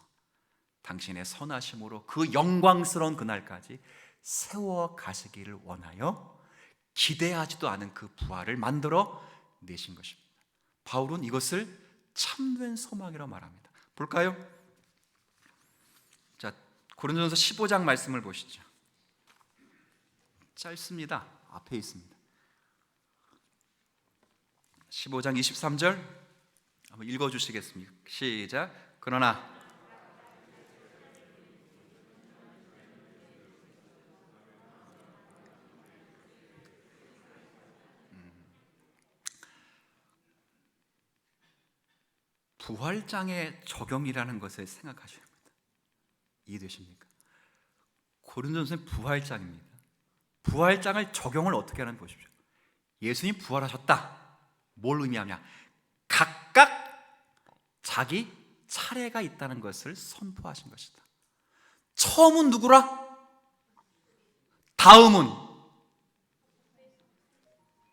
당신의 선하심으로 그 영광스러운 그날까지 세워 가시기를 원하여 기대하지도 않은 그 부활을 만들어 내신 것입니다. 바울은 이것을 참된 소망이라고 말합니다. 볼까요? 자, 고린도전서 15장 말씀을 보시죠. 짧습니다. 앞에 있습니다. 15장 23절 한번 읽어주시겠습니까? 시작. 그러나 부활장의 적용이라는 것을 생각하셔야 합니다. 이해되십니까? 고린도전서는 부활장입니다. 부활장을 적용을 어떻게 하는지 보십시오. 예수님 부활하셨다. 뭘 의미하냐? 각각 자기 차례가 있다는 것을 선포하신 것이다. 처음은 누구라? 다음은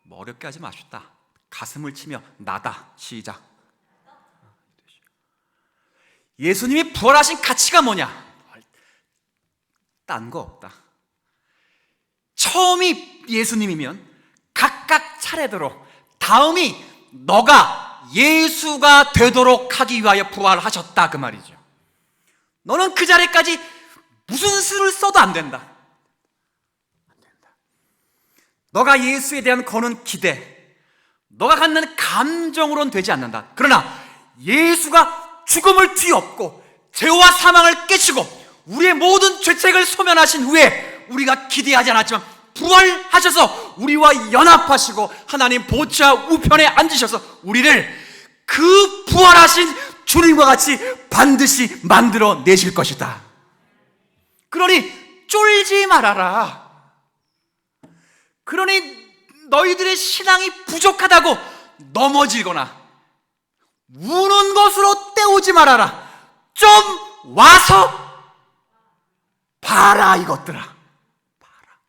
뭐 어렵게 하지 마십시다. 가슴을 치며 나다. 시작. 예수님이 부활하신 가치가 뭐냐? 딴 거 없다. 처음이 예수님이면 각각 차례대로 다음이 너가 예수가 되도록 하기 위하여 부활하셨다 그 말이죠. 너는 그 자리까지 무슨 수를 써도 안 된다. 너가 예수에 대한 거는 기대, 너가 갖는 감정으로는 되지 않는다. 그러나 예수가 죽음을 뒤엎고 죄와 사망을 깨치고 우리의 모든 죄책을 소멸하신 후에 우리가 기대하지 않았지만 부활하셔서 우리와 연합하시고 하나님 보좌 우편에 앉으셔서 우리를 그 부활하신 주님과 같이 반드시 만들어 내실 것이다. 그러니 쫄지 말아라. 그러니 너희들의 신앙이 부족하다고 넘어지거나 우는 것으로 때우지 말아라. 좀 와서 봐라 이것들아. 봐라.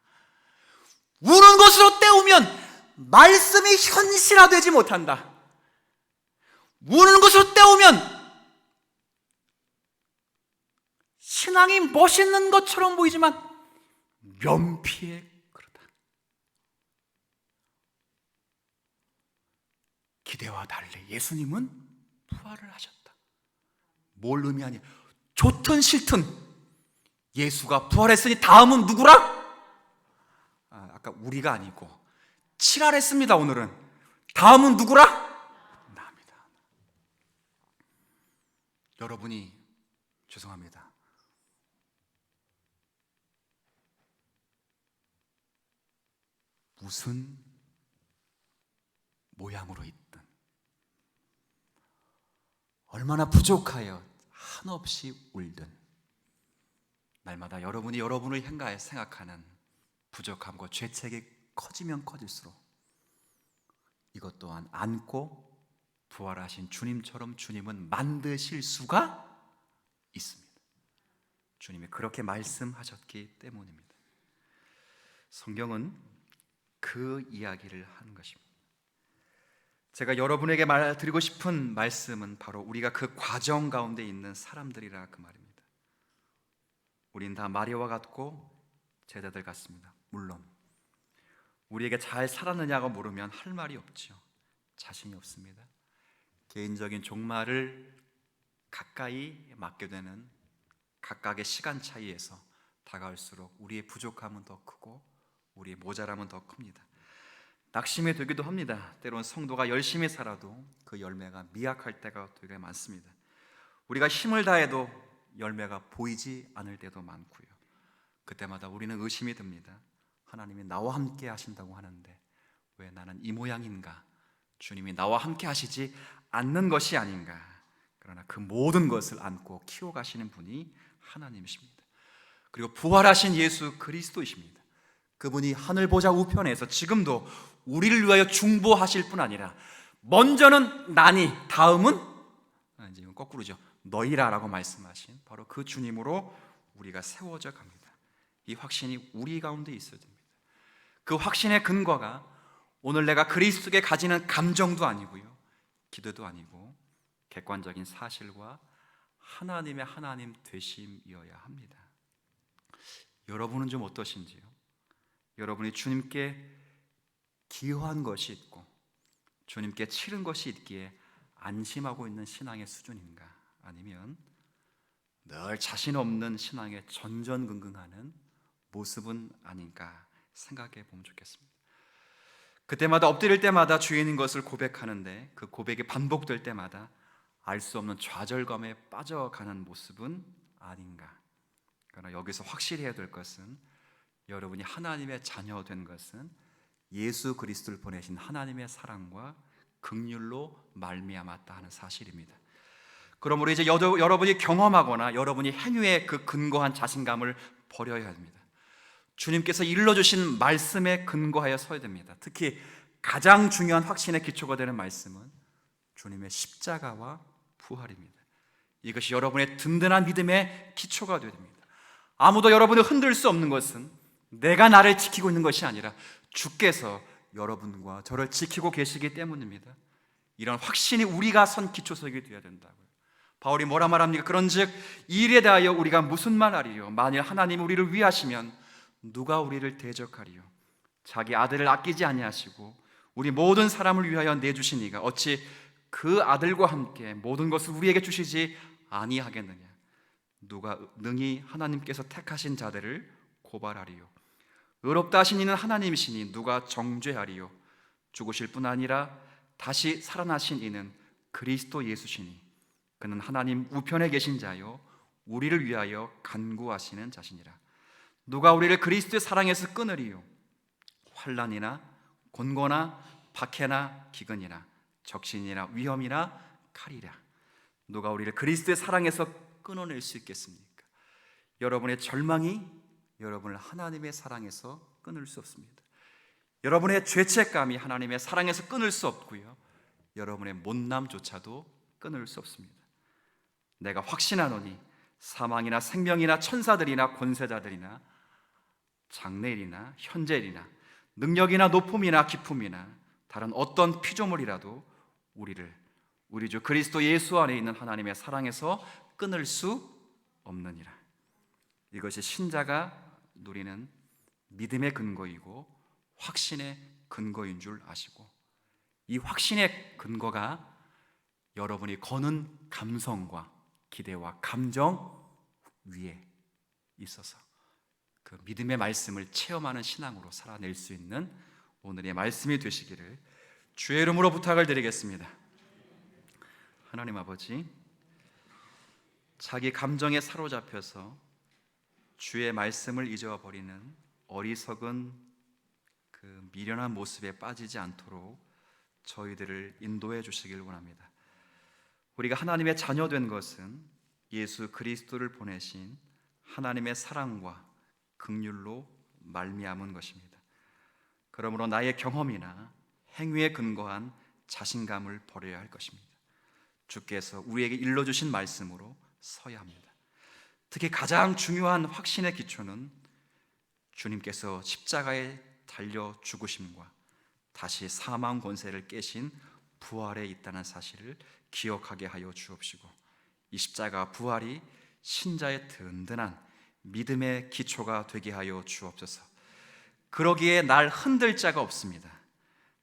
우는 것으로 때우면 말씀이 현실화되지 못한다. 우는 것으로 때우면 신앙이 멋있는 것처럼 보이지만 면피에 그러다. 기대와 달리 예수님은 부활을 하셨다. 뭘 의미하냐? 좋든 싫든 예수가 부활했으니 다음은 누구라? 아까 우리가 아니고 칠할했습니다. 오늘은 다음은 누구라? 나입니다. 여러분이 죄송합니다. 모양으로 있든, 얼마나 부족하여 한없이 울든, 날마다 여러분이 여러분을 향하여 생각하는 부족함과 죄책이 커지면 커질수록 이것 또한 안고 부활하신 주님처럼 주님은 만드실 수가 있습니다. 주님이 그렇게 말씀하셨기 때문입니다. 성경은 그 이야기를 하는 것입니다. 제가 여러분에게 드리고 싶은 말씀은 바로 우리가 그 과정 가운데 있는 사람들이라 그 말입니다. 우린 다 마리아와 같고 제자들 같습니다. 물론 우리에게 잘 살았느냐고 물으면 할 말이 없죠. 자신이 없습니다. 개인적인 종말을 가까이 맡게 되는 각각의 시간 차이에서 다가올수록 우리의 부족함은 더 크고 우리의 모자람은 더 큽니다. 낙심이 되기도 합니다. 때론 성도가 열심히 살아도 그 열매가 미약할 때가 되게 많습니다. 우리가 힘을 다해도 열매가 보이지 않을 때도 많고요. 그때마다 우리는 의심이 듭니다. 하나님이 나와 함께 하신다고 하는데 왜 나는 이 모양인가? 주님이 나와 함께 하시지 않는 것이 아닌가? 그러나 그 모든 것을 안고 키워가시는 분이 하나님이십니다. 그리고 부활하신 예수 그리스도이십니다. 그분이 하늘 보좌 우편에서 지금도 우리를 위하여 중보하실 뿐 아니라 먼저는 나니 다음은 이제 거꾸로죠. 너희라라고 말씀하신 바로 그 주님으로 우리가 세워져 갑니다. 이 확신이 우리 가운데 있어야 됩니다. 그 확신의 근거가 오늘 내가 그리스도께 가지는 감정도 아니고요, 기도도 아니고 객관적인 사실과 하나님의 하나님 되심이어야 합니다. 여러분은 좀 어떠신지요? 여러분이 주님께 기여한 것이 있고 주님께 치른 것이 있기에 안심하고 있는 신앙의 수준인가? 아니면 늘 자신 없는 신앙에 전전긍긍하는 모습은 아닌가 생각해 보면 좋겠습니다. 그때마다 엎드릴 때마다 주인인 것을 고백하는데 그 고백이 반복될 때마다 알 수 없는 좌절감에 빠져가는 모습은 아닌가. 그러나 여기서 확실히 해야 될 것은 여러분이 하나님의 자녀 된 것은 예수 그리스도를 보내신 하나님의 사랑과 긍휼로 말미암았다 하는 사실입니다. 그러므로 이제 여러분이 경험하거나 여러분이 행위에 그 근거한 자신감을 버려야 합니다. 주님께서 일러주신 말씀에 근거하여 서야 됩니다. 특히 가장 중요한 확신의 기초가 되는 말씀은 주님의 십자가와 부활입니다. 이것이 여러분의 든든한 믿음의 기초가 되어야 됩니다. 아무도 여러분을 흔들 수 없는 것은 내가 나를 지키고 있는 것이 아니라 주께서 여러분과 저를 지키고 계시기 때문입니다. 이런 확신이 우리가 선 기초석이 되어야 된다고요. 바울이 뭐라 말합니까? 그런즉 이 일에 대하여 우리가 무슨 말하리요? 만일 하나님이 우리를 위하시면 누가 우리를 대적하리요? 자기 아들을 아끼지 아니하시고 우리 모든 사람을 위하여 내주신 이가 어찌 그 아들과 함께 모든 것을 우리에게 주시지 아니하겠느냐? 누가 능히 하나님께서 택하신 자들을 고발하리요? 의롭다 하신 이는 하나님이시니 누가 정죄하리요? 죽으실 뿐 아니라 다시 살아나신 이는 그리스도 예수시니 그는 하나님 우편에 계신 자요 우리를 위하여 간구하시는 자시니라. 누가 우리를 그리스도의 사랑에서 끊으리요? 환난이나 곤고나 박해나 기근이나 적신이나 위험이나 칼이라. 누가 우리를 그리스도의 사랑에서 끊어낼 수 있겠습니까? 여러분의 절망이 여러분을 하나님의 사랑에서 끊을 수 없습니다. 여러분의 죄책감이 하나님의 사랑에서 끊을 수 없고요, 여러분의 못남조차도 끊을 수 없습니다. 내가 확신하노니 사망이나 생명이나 천사들이나 권세자들이나 장래일이나 현재일이나 능력이나 높음이나 깊음이나 다른 어떤 피조물이라도 우리 주 그리스도 예수 안에 있는 하나님의 사랑에서 끊을 수 없느니라. 이것이 신자가 누리는 믿음의 근거이고 확신의 근거인 줄 아시고, 이 확신의 근거가 여러분이 거는 감성과 기대와 감정 위에 있어서 그 믿음의 말씀을 체험하는 신앙으로 살아낼 수 있는 오늘의 말씀이 되시기를 주의 이름으로 부탁을 드리겠습니다. 하나님 아버지, 자기 감정에 사로잡혀서 주의 말씀을 잊어버리는 어리석은 그 미련한 모습에 빠지지 않도록 저희들을 인도해 주시길 원합니다. 우리가 하나님의 자녀 된 것은 예수 그리스도를 보내신 하나님의 사랑과 긍휼로 말미암은 것입니다. 그러므로 나의 경험이나 행위에 근거한 자신감을 버려야 할 것입니다. 주께서 우리에게 일러주신 말씀으로 서야 합니다. 특히 가장 중요한 확신의 기초는 주님께서 십자가에 달려 죽으심과 다시 사망 권세를 깨신 부활에 있다는 사실을 기억하게 하여 주옵시고, 이 십자가 부활이 신자의 든든한 믿음의 기초가 되게 하여 주옵소서. 그러기에 날 흔들 자가 없습니다.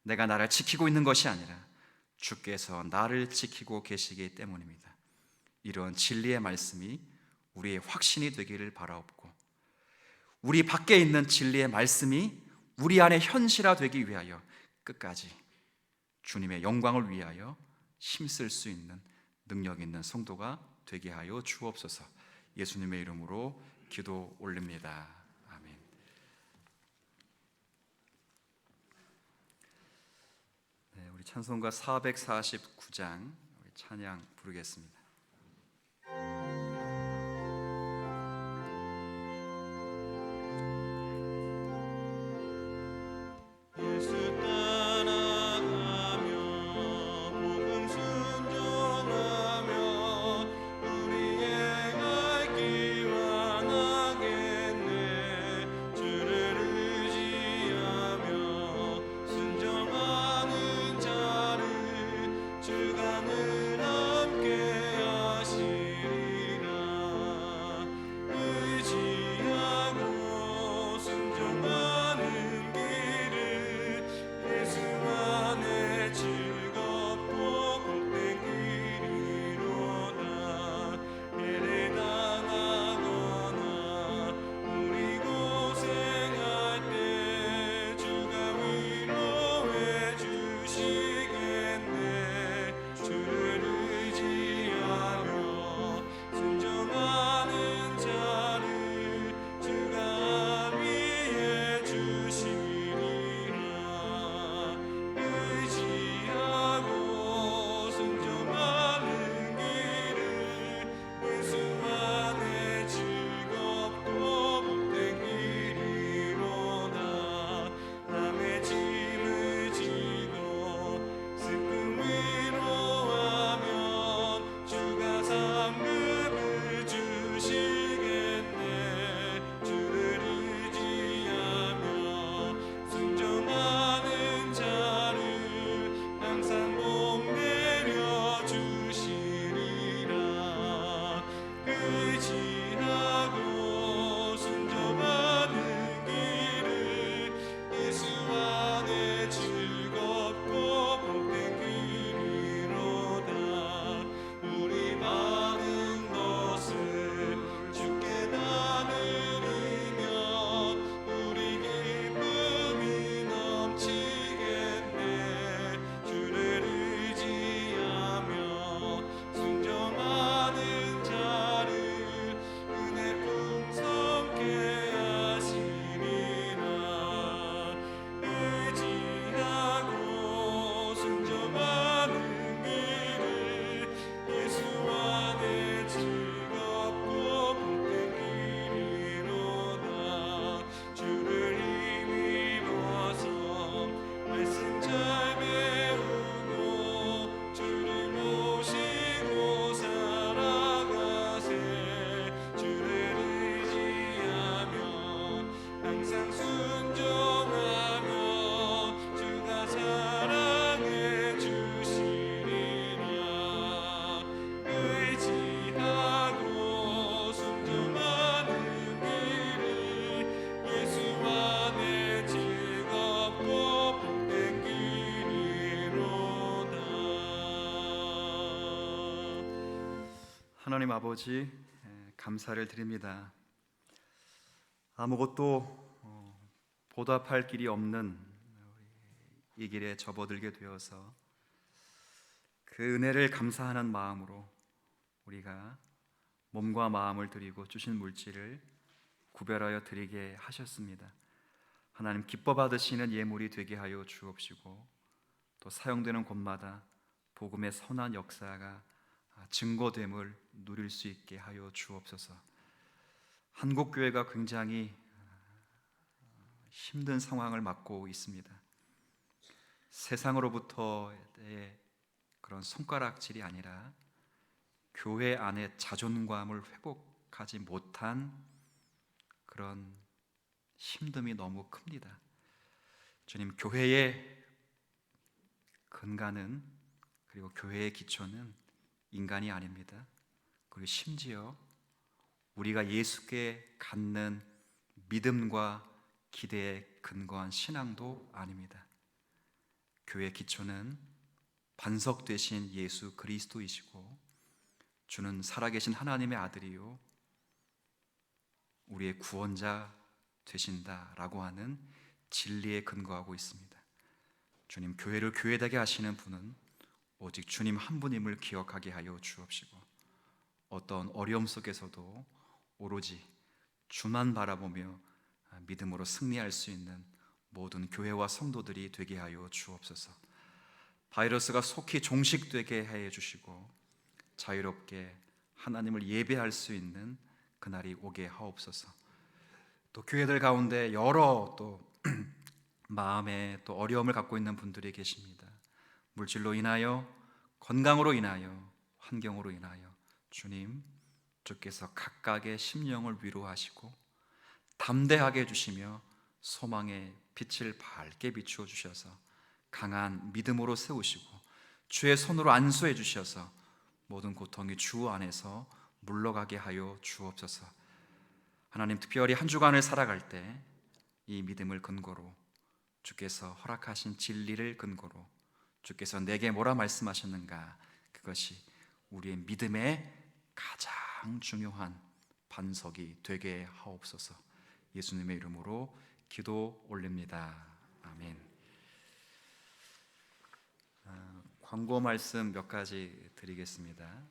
내가 나를 지키고 있는 것이 아니라 주께서 나를 지키고 계시기 때문입니다. 이런 진리의 말씀이 우리의 확신이 되기를 바라옵고, 우리 밖에 있는 진리의 말씀이 우리 안에 현실화되기 위하여 끝까지 주님의 영광을 위하여 힘쓸 수 있는 능력 있는 성도가 되게 하여 주옵소서. 예수님의 이름으로 기도 올립니다. 아멘. 네, 우리 찬송가 449장 우리 찬양 부르겠습니다. 예수 따라가며 복음 순종하며 우리의 갈 길 완하겠네. 주를 의지하며 순종하는 자를 주가 늘 함께 하시리라. 의지하고 순종하는 길을 예수 안에 즐겁고 복된 길이로다. 해를 당하거나 우리 고생할 때 주가 위로해 주시겠네. 주를 의지하며 순종하는 자를 주가 위해 주시리라. 의지하고 순종하는 길을 예수 안에 즐겁고 복된 길이로다. 남의 짐을 지고 슬픔 위로하면 주가 상급을 주시겠네. 주를 의지하며 순종하는 자를 항상 복 내려 주시리라. 의지하고 순종하는 길을 예수 안에 즐겁고 복된 길이로다. 우리 많은 것을 주께 나누리며 우리 기쁨이 넘치겠네. 주를 의지하며 순종하는 자를 은혜 풍성케 하시리라. 의지하고 순종하는 길을 예수 안에 즐겁고 복된 길이로다. 주를 힘입어서 말씀 잘 배우고 주를 모시고 살아가세. 주를 의지하며 항상 순종하며 주가 사랑해 주시리라. 의지하고 순종하는 길을 예수 안에 즐겁고 복된 길이로다. 하나님 아버지, 감사를 드립니다. 아무것도 보답할 길이 없는 이 길에 접어들게 되어서 그 은혜를 감사하는 마음으로 우리가 몸과 마음을 드리고 주신 물질을 구별하여 드리게 하셨습니다. 하나님 기뻐 받으시는 예물이 되게 하여 주옵시고, 또 사용되는 곳마다 복음의 선한 역사가 증거됨을 누릴 수 있게 하여 주옵소서. 한국 교회가 굉장히 힘든 상황을 맞고 있습니다. 세상으로부터의 그런 손가락질이 아니라 교회 안의 자존감을 회복하지 못한 그런 힘듦이 너무 큽니다. 주님, 교회의 근간은, 그리고 교회의 기초는 인간이 아닙니다. 그리고 심지어 우리가 예수께 갖는 믿음과 기대에 근거한 신앙도 아닙니다. 교회의 기초는 반석 되신 예수 그리스도이시고 주는 살아계신 하나님의 아들이요 우리의 구원자 되신다라고 하는 진리에 근거하고 있습니다. 주님, 교회를 교회되게 하시는 분은 오직 주님 한 분임을 기억하게 하여 주옵시고 어떤 어려움 속에서도 오로지 주만 바라보며 믿음으로 승리할 수 있는 모든 교회와 성도들이 되게 하여 주옵소서. 바이러스가 속히 종식되게 해 주시고 자유롭게 하나님을 예배할 수 있는 그날이 오게 하옵소서. 또 교회들 가운데 여러 또 마음에 또 어려움을 갖고 있는 분들이 계십니다. 물질로 인하여, 건강으로 인하여, 환경으로 인하여 주님, 주께서 각각의 심령을 위로하시고 담대하게 해주시며 소망의 빛을 밝게 비추어 주셔서 강한 믿음으로 세우시고 주의 손으로 안수해 주셔서 모든 고통이 주 안에서 물러가게 하여 주옵소서. 하나님, 특별히 한 주간을 살아갈 때 이 믿음을 근거로, 주께서 허락하신 진리를 근거로 주께서 내게 뭐라 말씀하셨는가, 그것이 우리의 믿음의 가장 중요한 반석이 되게 하옵소서. 예수님의 이름으로 기도 올립니다. 아멘. 광고 말씀 몇 가지 드리겠습니다.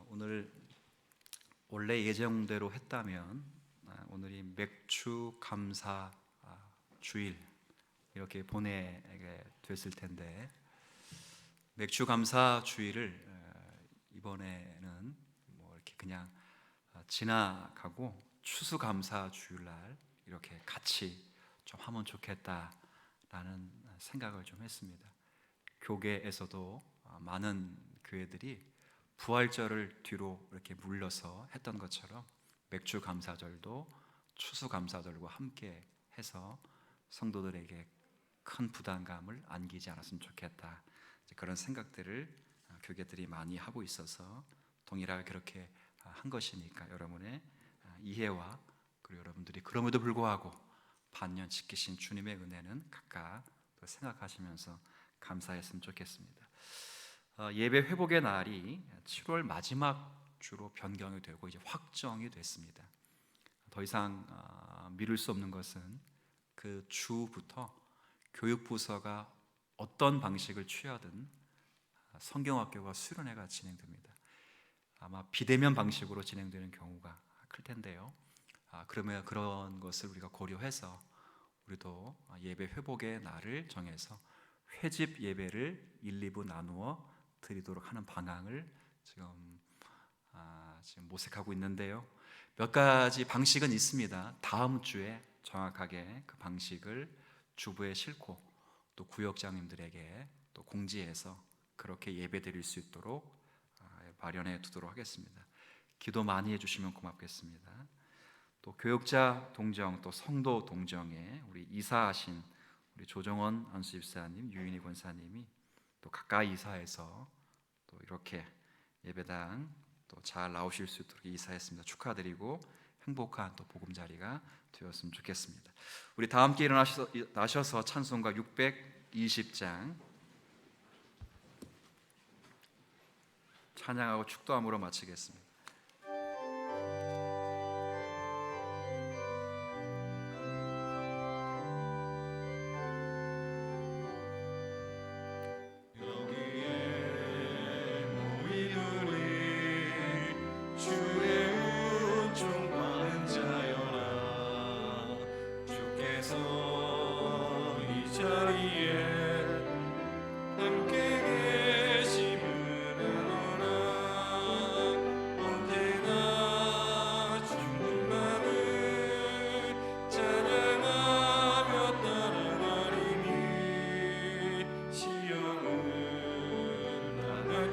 오늘 원래 예정대로 했다면 오늘이 맥주 감사 주일 이렇게 보내게 됐을 텐데, 맥주 감사 주일을 이번에는 뭐 이렇게 그냥 지나가고 추수 감사 주일날 이렇게 같이 좀 하면 좋겠다라는 생각을 좀 했습니다. 교계에서도 많은 교회들이 부활절을 뒤로 이렇게 물러서 했던 것처럼 맥주 감사절도 추수 감사절과 함께 해서 성도들에게 큰 부담감을 안기지 않았으면 좋겠다, 그런 생각들을 교계들이 많이 하고 있어서 동일하게 그렇게 한 것이니까 여러분의 이해와, 그리고 여러분들이 그럼에도 불구하고 반년 지키신 주님의 은혜는 각각 생각하시면서 감사했으면 좋겠습니다. 예배 회복의 날이 7월 마지막 주로 변경이 되고 이제 확정이 됐습니다. 더 이상 미룰 수 없는 것은 그 주부터 교육부서가 어떤 방식을 취하든 성경학교가 수련회가 진행됩니다. 아마 비대면 방식으로 진행되는 경우가 클 텐데요. 그러면 그런 것을 우리가 고려해서 우리도 예배 회복의 날을 정해서 회집 예배를 1, 2부 나누어 드리도록 하는 방향을 지금 모색하고 있는데요. 몇 가지 방식은 있습니다. 다음 주에 정확하게 그 방식을 주부에 싣고 또 구역장님들에게 또 공지해서 그렇게 예배 드릴 수 있도록 마련해 두도록 하겠습니다. 기도 많이 해주시면 고맙겠습니다. 또 교육자 동정, 또 성도 동정에 우리 이사하신 우리 조정원 안수집사님, 유인희 권사님이 또 가까이 이사해서 또 이렇게 예배당 또 잘 나오실 수 있도록 이사했습니다. 축하드리고 행복한 또 보금자리가 되었으면 좋겠습니다. 우리 다 함께 일어나셔서 찬송가 620장 찬양하고 축도함으로 마치겠습니다. 함께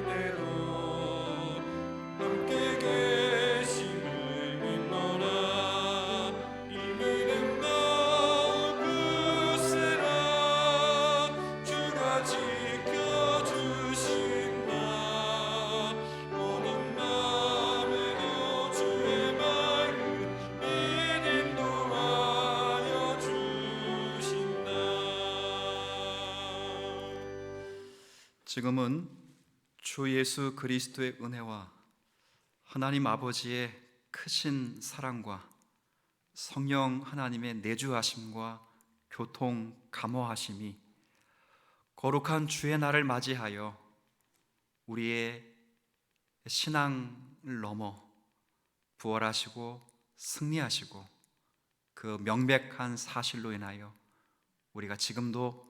대로 함께 계심을 믿노라. 이민은 너울 굳세라. 주가 지켜주신다. 오는 밤에도 주의 말은 인도하여 주신다. 지금은 주 예수 그리스도의 은혜와 하나님 아버지의 크신 사랑과 성령 하나님의 내주하심과 교통 감화하심이 거룩한 주의 날을 맞이하여 우리의 신앙을 넘어 부활하시고 승리하시고 그 명백한 사실로 인하여 우리가 지금도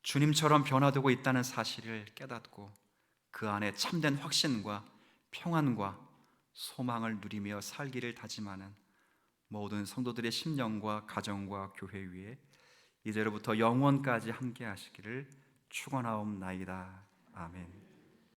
주님처럼 변화되고 있다는 사실을 깨닫고 그 안에 참된 확신과 평안과 소망을 누리며 살기를 다짐하는 모든 성도들의 심령과 가정과 교회 위에 이제로부터 영원까지 함께 하시기를 축원하옵나이다. 아멘.